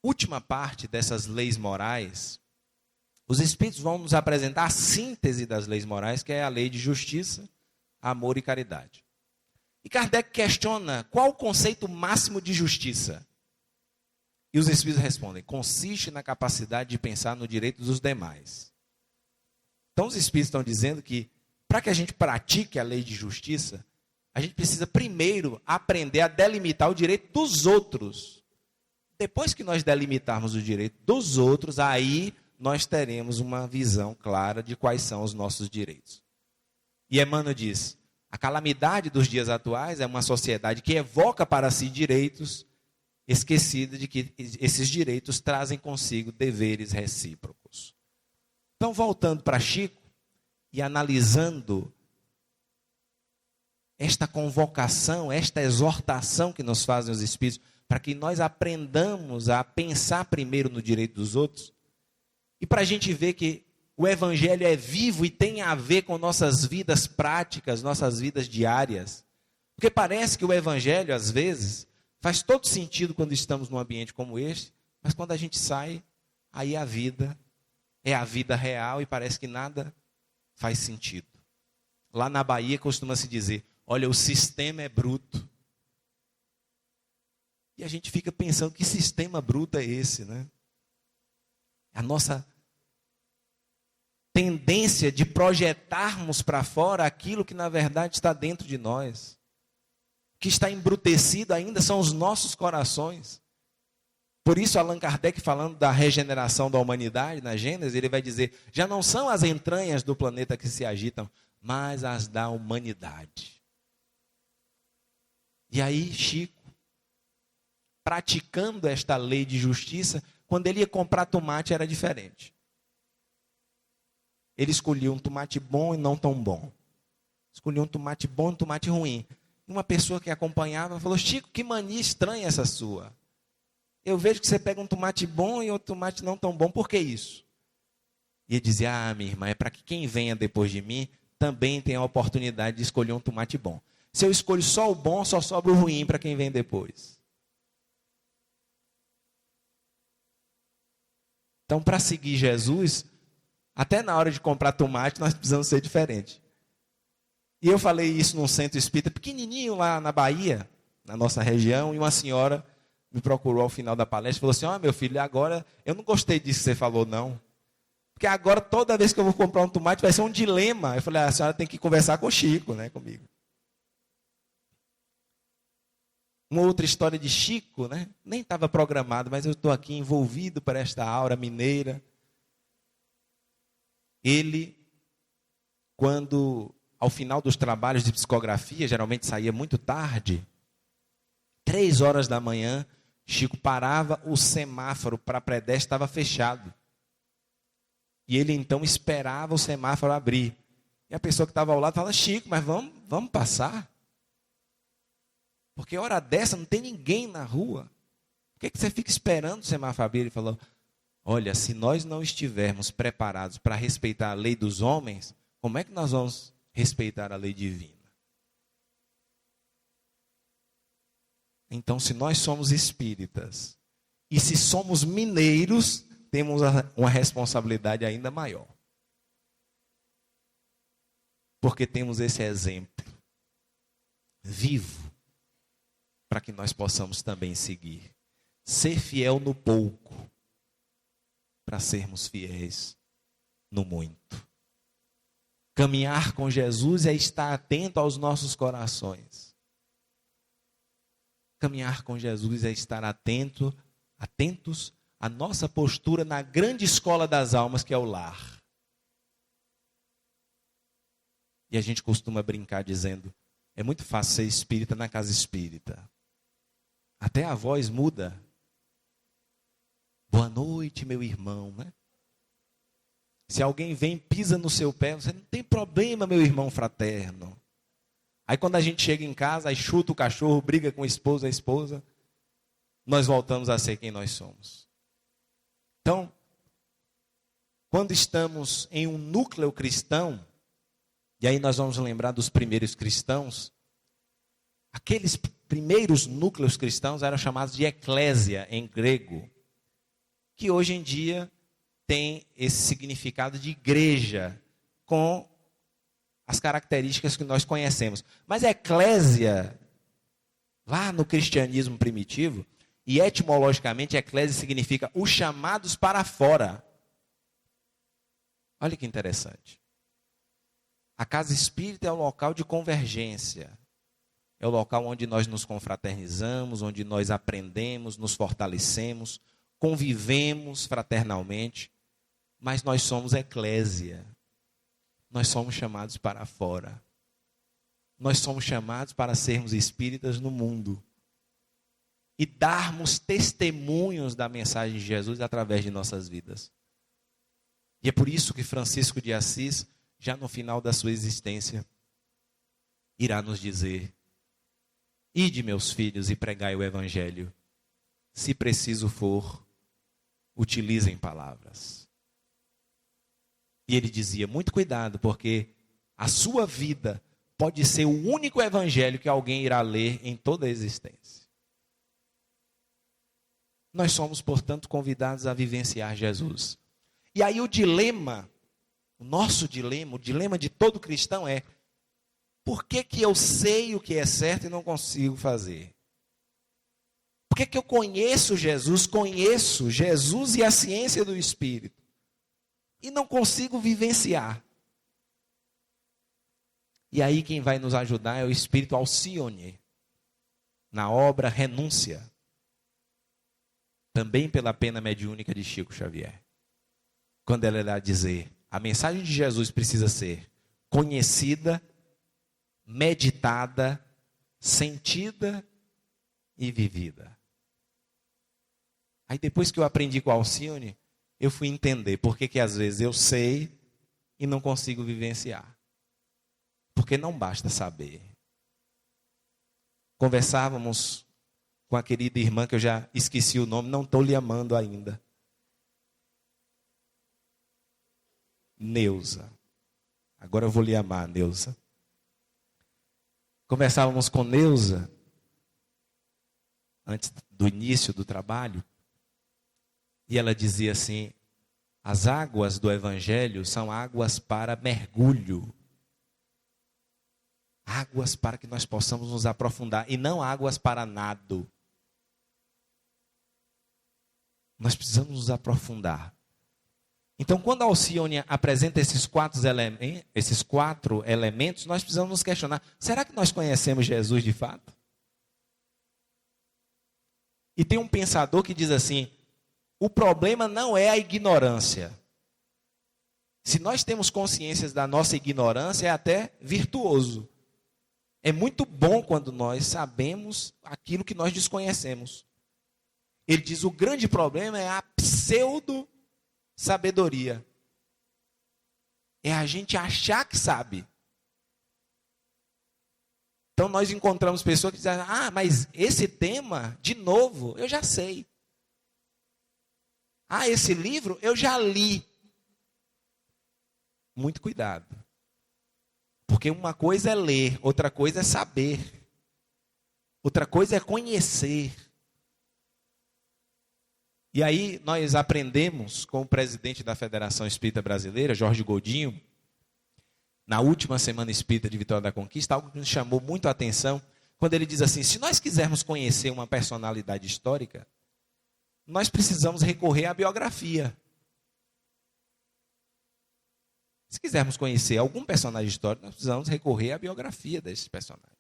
última parte dessas leis morais, os Espíritos vão nos apresentar a síntese das leis morais, que é a lei de justiça, amor e caridade. E Kardec questiona qual o conceito máximo de justiça. E os Espíritos respondem, consiste na capacidade de pensar no direito dos demais. Então os Espíritos estão dizendo que, para que a gente pratique a lei de justiça, a gente precisa primeiro aprender a delimitar o direito dos outros. Depois que nós delimitarmos o direito dos outros, aí nós teremos uma visão clara de quais são os nossos direitos. E Emmanuel diz, a calamidade dos dias atuais é uma sociedade que evoca para si direitos, esquecida de que esses direitos trazem consigo deveres recíprocos. Então, voltando para Chico e analisando esta convocação, esta exortação que nos fazem os Espíritos, para que nós aprendamos a pensar primeiro no direito dos outros, e para a gente ver que o Evangelho é vivo e tem a ver com nossas vidas práticas, nossas vidas diárias. Porque parece que o Evangelho, às vezes, faz todo sentido quando estamos num ambiente como este, mas quando a gente sai, aí a vida é a vida real e parece que nada faz sentido. Lá na Bahia costuma-se dizer, olha, o sistema é bruto. E a gente fica pensando, que sistema bruto é esse, né? A nossa tendência de projetarmos para fora aquilo que na verdade está dentro de nós. O que está embrutecido ainda são os nossos corações. Por isso Allan Kardec, falando da regeneração da humanidade, na Gênesis, ele vai dizer, já não são as entranhas do planeta que se agitam, mas as da humanidade. E aí Chico, praticando esta lei de justiça, quando ele ia comprar tomate era diferente. Ele escolhia um tomate bom e não tão bom. Escolhia um tomate bom e um tomate ruim. Uma pessoa que acompanhava falou, Chico, que mania estranha essa sua. Eu vejo que você pega um tomate bom e outro tomate não tão bom, por que isso? E ele dizia, minha irmã, é para que quem venha depois de mim também tenha a oportunidade de escolher um tomate bom. Se eu escolho só o bom, só sobra o ruim para quem vem depois. Então, para seguir Jesus, até na hora de comprar tomate, nós precisamos ser diferentes. E eu falei isso num centro espírita pequenininho lá na Bahia, na nossa região, e uma senhora me procurou ao final da palestra e falou assim, meu filho, agora eu não gostei disso que você falou, não. Porque agora, toda vez que eu vou comprar um tomate, vai ser um dilema. Eu falei, a senhora tem que conversar com o Chico, né, comigo. Uma outra história de Chico, né? Nem estava programado, mas eu estou aqui envolvido por esta aura mineira. Ele, quando, ao final dos trabalhos de psicografia, geralmente saía muito tarde, 3 horas da manhã, Chico parava, o semáforo para pedestre estava fechado. E ele então esperava o semáforo abrir. E a pessoa que estava ao lado fala, Chico, mas vamos passar? Porque hora dessa não tem ninguém na rua. Por que você fica esperando o semáforo abrir? Ele falou, olha, se nós não estivermos preparados para respeitar a lei dos homens, como é que nós vamos respeitar a lei divina? Então, se nós somos espíritas, e se somos mineiros, temos uma responsabilidade ainda maior. Porque temos esse exemplo vivo, para que nós possamos também seguir. Ser fiel no pouco, para sermos fiéis no muito. Caminhar com Jesus é estar atento aos nossos corações. Caminhar com Jesus é estar atentos à nossa postura na grande escola das almas, que é o lar. E a gente costuma brincar dizendo, é muito fácil ser espírita na casa espírita. Até a voz muda. Boa noite, meu irmão, né? Se alguém vem e pisa no seu pé, você não tem problema, meu irmão fraterno. Aí quando a gente chega em casa, aí chuta o cachorro, briga com a esposa, nós voltamos a ser quem nós somos. Então, quando estamos em um núcleo cristão, e aí nós vamos lembrar dos primeiros cristãos, aqueles primeiros núcleos cristãos eram chamados de eclésia em grego, que hoje em dia tem esse significado de igreja, com as características que nós conhecemos. Mas eclésia, lá no cristianismo primitivo, e etimologicamente eclésia significa os chamados para fora. Olha que interessante. A casa espírita é o local de convergência. É o local onde nós nos confraternizamos, onde nós aprendemos, nos fortalecemos, convivemos fraternalmente. Mas nós somos eclésia. Nós somos chamados para fora. Nós somos chamados para sermos espíritas no mundo. E darmos testemunhos da mensagem de Jesus através de nossas vidas. E é por isso que Francisco de Assis, já no final da sua existência, irá nos dizer: ide, meus filhos, e pregai o evangelho. Se preciso for, utilizem palavras. E ele dizia: muito cuidado, porque a sua vida pode ser o único evangelho que alguém irá ler em toda a existência. Nós somos, portanto, convidados a vivenciar Jesus. E aí o dilema, o nosso dilema, o dilema de todo cristão é: por que eu sei o que é certo e não consigo fazer? Por que eu conheço Jesus e a ciência do Espírito, e não consigo vivenciar? E aí quem vai nos ajudar é o Espírito Alcione, na obra Renúncia, também pela pena mediúnica de Chico Xavier. Quando ela irá dizer: a mensagem de Jesus precisa ser conhecida, meditada, sentida e vivida. Aí depois que eu aprendi com a Alcione, eu fui entender por que às vezes eu sei e não consigo vivenciar. Porque não basta saber. Conversávamos com a querida irmã, que eu já esqueci o nome, não estou lhe amando ainda. Neuza. Agora eu vou lhe amar, Neuza. Conversávamos com Neuza, antes do início do trabalho, e ela dizia assim: as águas do Evangelho são águas para mergulho. Águas para que nós possamos nos aprofundar, e não águas para nado. Nós precisamos nos aprofundar. Então, quando a Alcione apresenta esses quatro elementos, nós precisamos nos questionar: será que nós conhecemos Jesus de fato? E tem um pensador que diz assim: o problema não é a ignorância. Se nós temos consciência da nossa ignorância, é até virtuoso. É muito bom quando nós sabemos aquilo que nós desconhecemos. Ele diz: o grande problema é a pseudo-sabedoria. É a gente achar que sabe. Então nós encontramos pessoas que dizem: ah, mas esse tema, de novo, eu já sei. Ah, esse livro eu já li. Muito cuidado. Porque uma coisa é ler, outra coisa é saber. Outra coisa é conhecer. E aí nós aprendemos com o presidente da Federação Espírita Brasileira, Jorge Godinho, na última Semana Espírita de Vitória da Conquista, algo que nos chamou muito a atenção, quando ele diz assim: se nós quisermos conhecer uma personalidade histórica, nós precisamos recorrer à biografia. Se quisermos conhecer algum personagem histórico, nós precisamos recorrer à biografia desse personagem.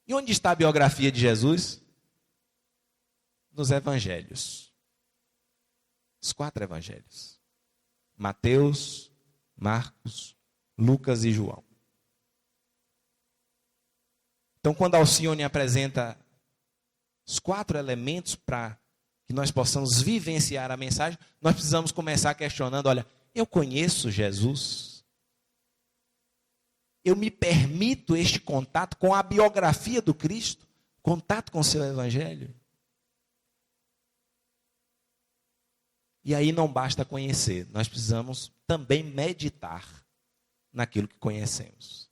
E onde está a biografia de Jesus? Nos evangelhos. Os 4 evangelhos. Mateus, Marcos, Lucas e João. Então, quando Alcione apresenta os 4 elementos para que nós possamos vivenciar a mensagem, nós precisamos começar questionando: olha, eu conheço Jesus? Eu me permito este contato com a biografia do Cristo? Contato com o seu evangelho? E aí não basta conhecer, nós precisamos também meditar naquilo que conhecemos.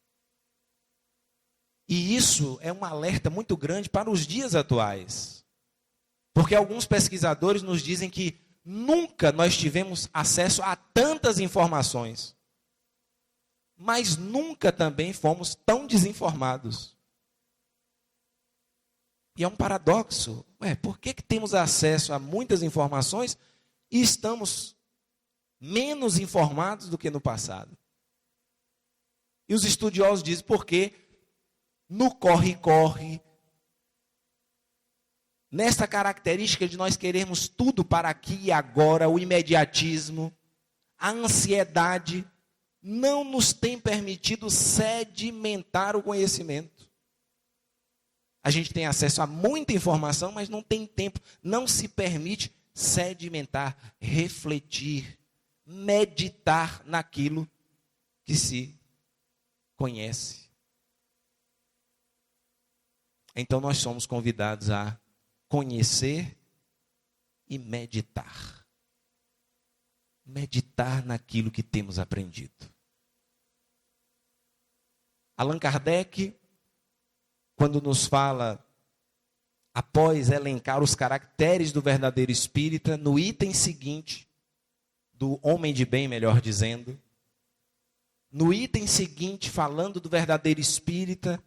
E isso é um alerta muito grande para os dias atuais. Porque alguns pesquisadores nos dizem que nunca nós tivemos acesso a tantas informações. Mas nunca também fomos tão desinformados. E é um paradoxo. Por que temos acesso a muitas informações e estamos menos informados do que no passado? E os estudiosos dizem porque no corre-corre, nessa característica de nós querermos tudo para aqui e agora, o imediatismo, a ansiedade, não nos tem permitido sedimentar o conhecimento. A gente tem acesso a muita informação, mas não tem tempo, não se permite sedimentar, refletir, meditar naquilo que se conhece. Então nós somos convidados a conhecer e meditar. Meditar naquilo que temos aprendido. Allan Kardec, quando nos fala, após elencar os caracteres do verdadeiro espírita, no item seguinte, do homem de bem, melhor dizendo, no item seguinte, falando do verdadeiro espírita,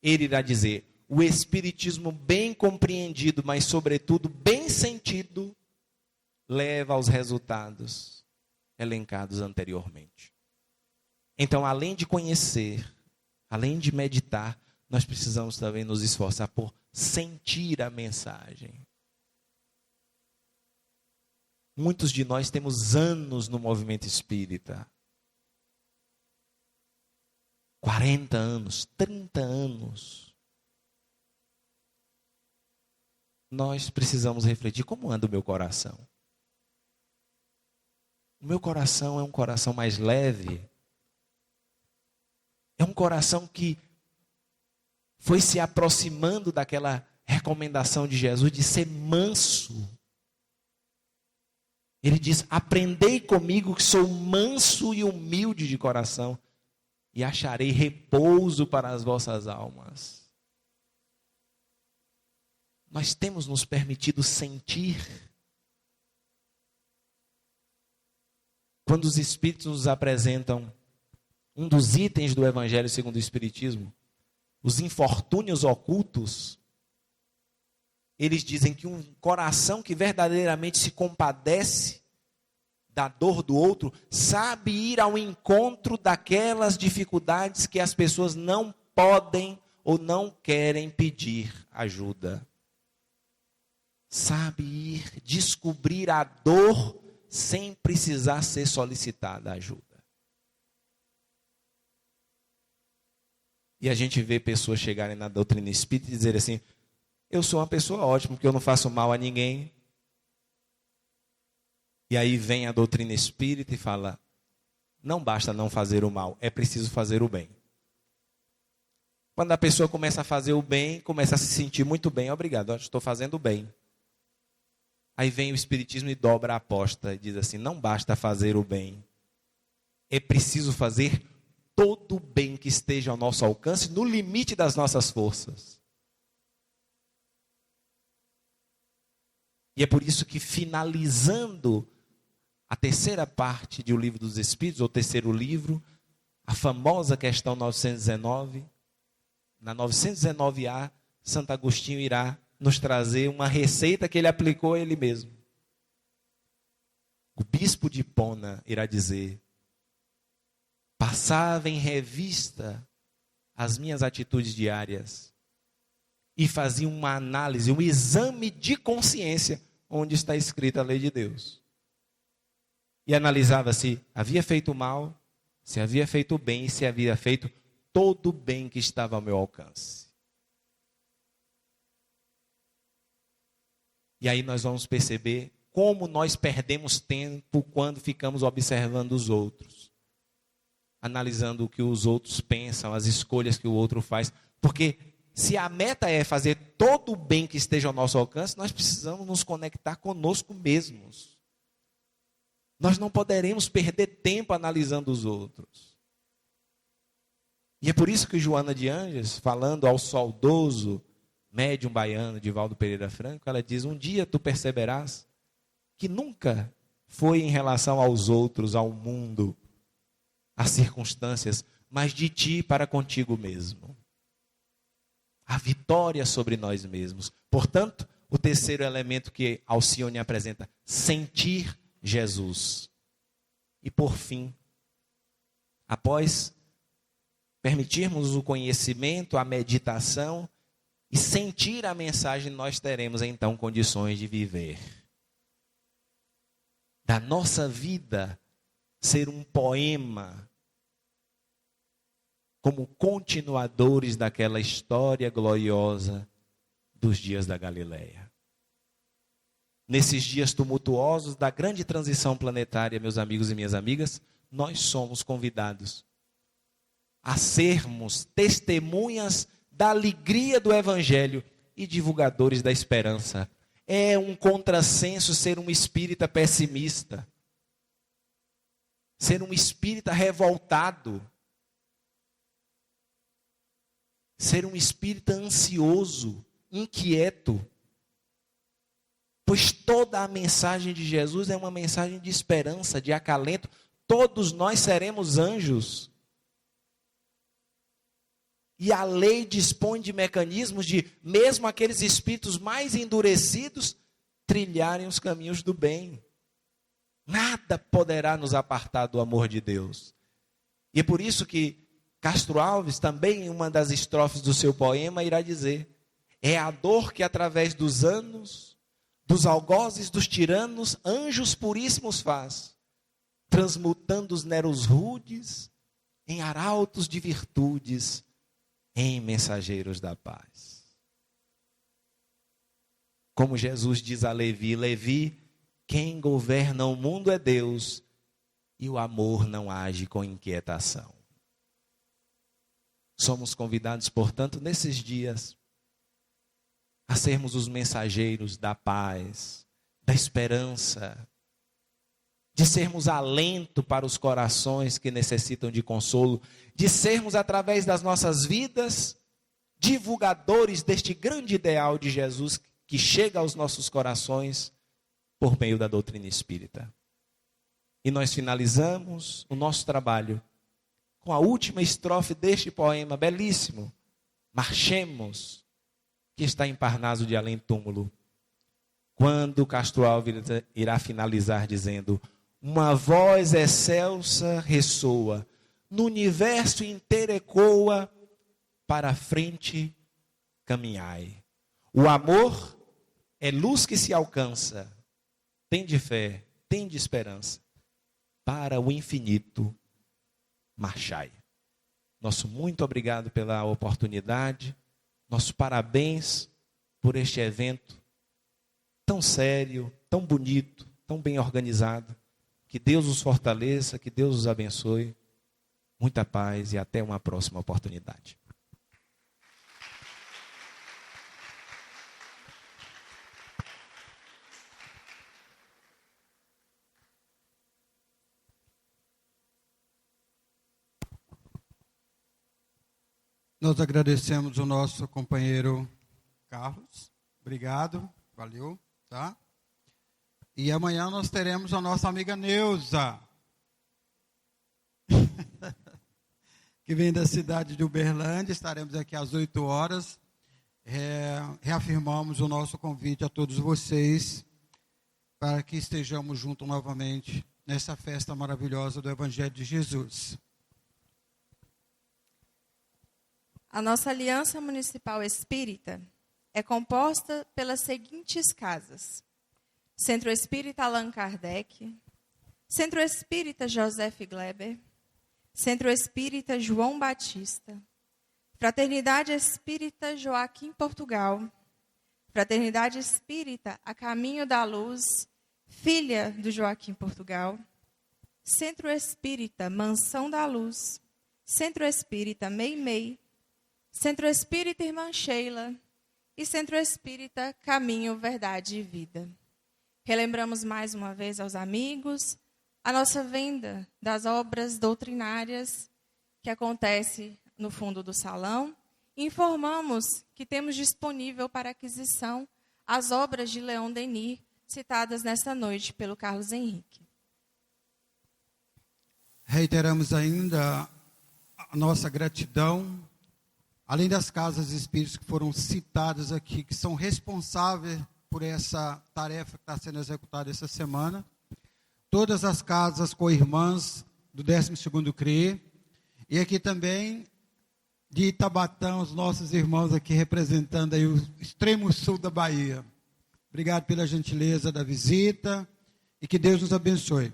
ele irá dizer: o espiritismo bem compreendido, mas sobretudo bem sentido, leva aos resultados elencados anteriormente. Então, além de conhecer, além de meditar, nós precisamos também nos esforçar por sentir a mensagem. Muitos de nós temos anos no movimento espírita. 40 anos, 30 anos. Nós precisamos refletir: como anda o meu coração? O meu coração é um coração mais leve. É um coração que foi se aproximando daquela recomendação de Jesus de ser manso. Ele diz: aprendei comigo que sou manso e humilde de coração, e acharei repouso para as vossas almas. Nós temos nos permitido sentir. Quando os Espíritos nos apresentam um dos itens do Evangelho segundo o Espiritismo, os infortúnios ocultos, eles dizem que um coração que verdadeiramente se compadece da dor do outro, sabe ir ao encontro daquelas dificuldades que as pessoas não podem ou não querem pedir ajuda. Sabe ir descobrir a dor sem precisar ser solicitada ajuda. E a gente vê pessoas chegarem na doutrina espírita e dizerem assim: eu sou uma pessoa ótima, porque eu não faço mal a ninguém. E aí vem a doutrina espírita e fala: não basta não fazer o mal, é preciso fazer o bem. Quando a pessoa começa a fazer o bem, começa a se sentir muito bem: obrigado, estou fazendo o bem. Aí vem o Espiritismo e dobra a aposta e diz assim: não basta fazer o bem, é preciso fazer todo o bem que esteja ao nosso alcance, no limite das nossas forças. E é por isso que, finalizando a terceira parte do Livro dos Espíritos, ou terceiro livro, a famosa questão 919, na 919A, Santo Agostinho irá nos trazer uma receita que ele aplicou a ele mesmo. O bispo de Hipona irá dizer: passava em revista as minhas atitudes diárias e fazia uma análise, um exame de consciência, onde está escrita a lei de Deus. E analisava se havia feito mal, se havia feito bem, se havia feito todo o bem que estava ao meu alcance. E aí nós vamos perceber como nós perdemos tempo quando ficamos observando os outros, analisando o que os outros pensam, as escolhas que o outro faz. Porque se a meta é fazer todo o bem que esteja ao nosso alcance, nós precisamos nos conectar conosco mesmos. Nós não poderemos perder tempo analisando os outros. E é por isso que Joana de Ângeles, falando ao saudoso médium baiano, Divaldo Pereira Franco, ela diz: um dia tu perceberás que nunca foi em relação aos outros, ao mundo, às circunstâncias, mas de ti para contigo mesmo. A vitória sobre nós mesmos. Portanto, o terceiro elemento que Alcione apresenta: sentir Jesus. E por fim, após permitirmos o conhecimento, a meditação e sentir a mensagem, nós teremos então condições de viver. Da nossa vida ser um poema, como continuadores daquela história gloriosa dos dias da Galileia. Nesses dias tumultuosos da grande transição planetária, meus amigos e minhas amigas, nós somos convidados a sermos testemunhas da alegria do Evangelho e divulgadores da esperança. É um contrassenso ser um espírita pessimista, ser um espírita revoltado, ser um espírita ansioso, inquieto. Pois toda a mensagem de Jesus é uma mensagem de esperança, de acalento. Todos nós seremos anjos. E a lei dispõe de mecanismos de, mesmo aqueles espíritos mais endurecidos, trilharem os caminhos do bem. Nada poderá nos apartar do amor de Deus. E é por isso que Castro Alves, também em uma das estrofes do seu poema, irá dizer: é a dor que através dos anos, dos algozes dos tiranos, anjos puríssimos faz, transmutando os neros rudes em arautos de virtudes, em mensageiros da paz. Como Jesus diz a Levi: Levi, quem governa o mundo é Deus, e o amor não age com inquietação. Somos convidados, portanto, nesses dias, a sermos os mensageiros da paz, da esperança, de sermos alento para os corações que necessitam de consolo, de sermos, através das nossas vidas, divulgadores deste grande ideal de Jesus que chega aos nossos corações por meio da doutrina espírita. E nós finalizamos o nosso trabalho com a última estrofe deste poema belíssimo, Marchemos, que está em Parnaso de Além Túmulo, quando Castro Alves irá finalizar dizendo: uma voz excelsa ressoa, no universo inteiro ecoa, para a frente caminhai. O amor é luz que se alcança, tem de fé, tem de esperança, para o infinito marchai. Nosso muito obrigado pela oportunidade, nosso parabéns por este evento tão sério, tão bonito, tão bem organizado. Que Deus os fortaleça, que Deus os abençoe. Muita paz e até uma próxima oportunidade. Nós agradecemos o nosso companheiro Carlos. Obrigado, valeu, tá? E amanhã nós teremos a nossa amiga Neuza, que vem da cidade de Uberlândia. Estaremos aqui às 8 horas. Reafirmamos o nosso convite a todos vocês para que estejamos juntos novamente nessa festa maravilhosa do Evangelho de Jesus. A nossa Aliança Municipal Espírita é composta pelas seguintes casas: Centro Espírita Allan Kardec, Centro Espírita Joseph Gleber, Centro Espírita João Batista, Fraternidade Espírita Joaquim Portugal, Fraternidade Espírita A Caminho da Luz, filha do Joaquim Portugal, Centro Espírita Mansão da Luz, Centro Espírita Meimei, Centro Espírita Irmã Sheila e Centro Espírita Caminho, Verdade e Vida. Relembramos mais uma vez aos amigos a nossa venda das obras doutrinárias que acontece no fundo do salão. Informamos que temos disponível para aquisição as obras de Leon Denis, citadas nesta noite pelo Carlos Henrique. Reiteramos ainda a nossa gratidão, além das casas espíritas que foram citadas aqui, que são responsáveis por essa tarefa que está sendo executada essa semana. Todas as casas co-irmãs do 12º CRE. E aqui também de Itabatã, os nossos irmãos aqui representando aí o extremo sul da Bahia. Obrigado pela gentileza da visita e que Deus nos abençoe.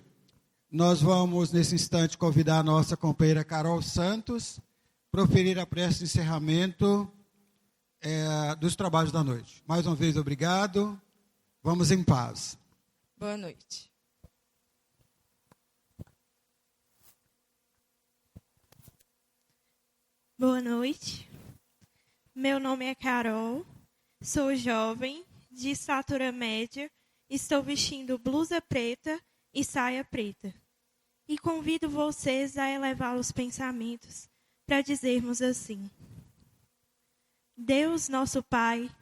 Nós vamos, nesse instante, convidar a nossa companheira Carol Santos para proferir a prece de encerramento dos trabalhos da noite. Mais uma vez, obrigado. Vamos em paz. Boa noite. Boa noite. Meu nome é Carol, sou jovem, de estatura média, estou vestindo blusa preta e saia preta. E convido vocês a elevar os pensamentos para dizermos assim: Deus, nosso Pai,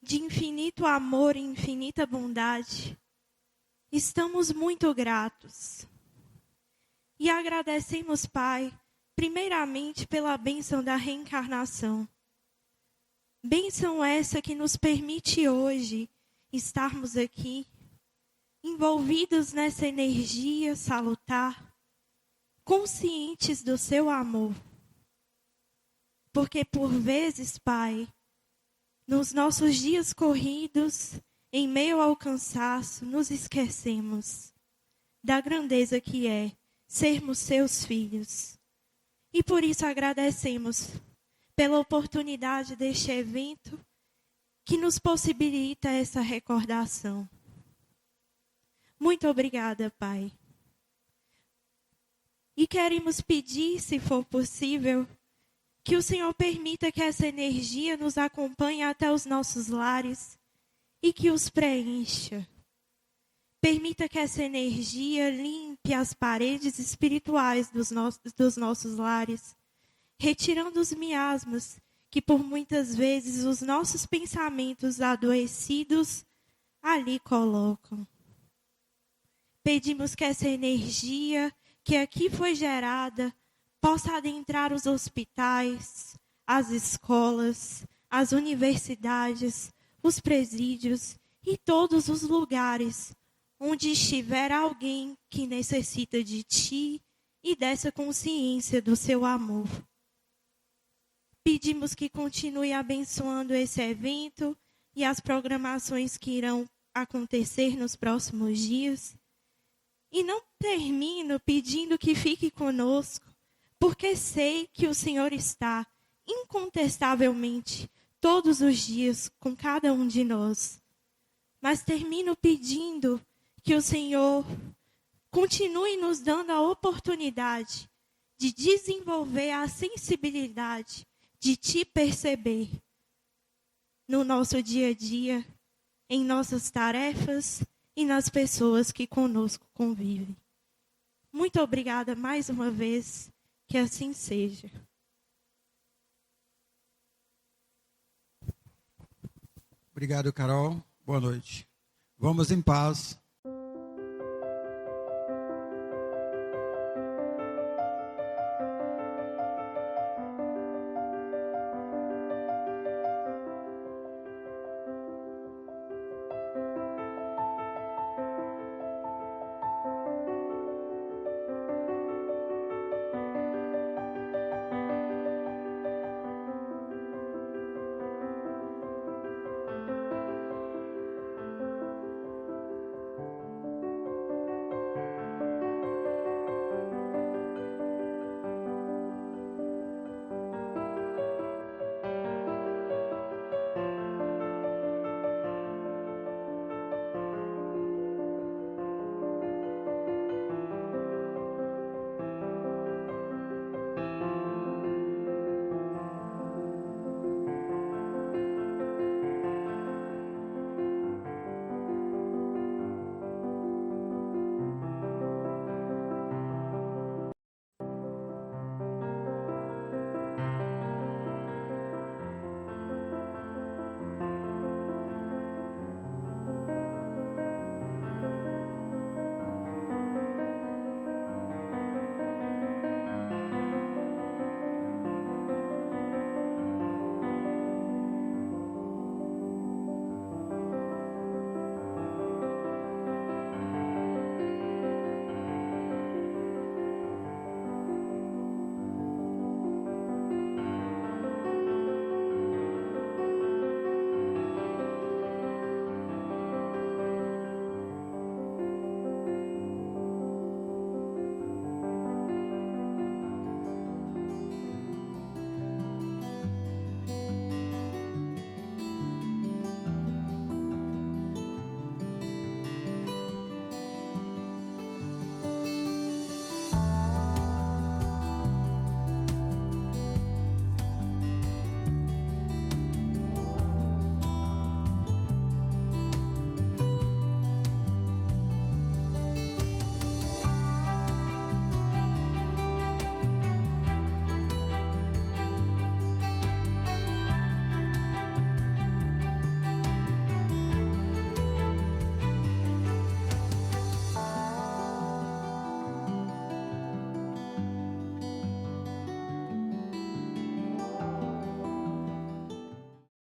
de infinito amor e infinita bondade, estamos muito gratos. E agradecemos, Pai, primeiramente pela bênção da reencarnação. Bênção essa que nos permite hoje estarmos aqui, envolvidos nessa energia salutar, conscientes do seu amor. Porque por vezes, Pai, nos nossos dias corridos, em meio ao cansaço, nos esquecemos da grandeza que é sermos seus filhos. E por isso agradecemos pela oportunidade deste evento que nos possibilita essa recordação. Muito obrigada, Pai. E queremos pedir, se for possível, que o Senhor permita que essa energia nos acompanhe até os nossos lares e que os preencha. Permita que essa energia limpe as paredes espirituais dos nossos lares, retirando os miasmas que por muitas vezes os nossos pensamentos adoecidos ali colocam. Pedimos que essa energia que aqui foi gerada possa adentrar os hospitais, as escolas, as universidades, os presídios e todos os lugares onde estiver alguém que necessita de Ti e dessa consciência do Seu amor. Pedimos que continue abençoando esse evento e as programações que irão acontecer nos próximos dias. E não termino pedindo que fique conosco, porque sei que o Senhor está incontestavelmente todos os dias com cada um de nós. Mas termino pedindo que o Senhor continue nos dando a oportunidade de desenvolver a sensibilidade de Te perceber no nosso dia a dia, em nossas tarefas e nas pessoas que conosco convivem. Muito obrigada mais uma vez, que assim seja. Obrigado, Carol. Boa noite. Vamos em paz.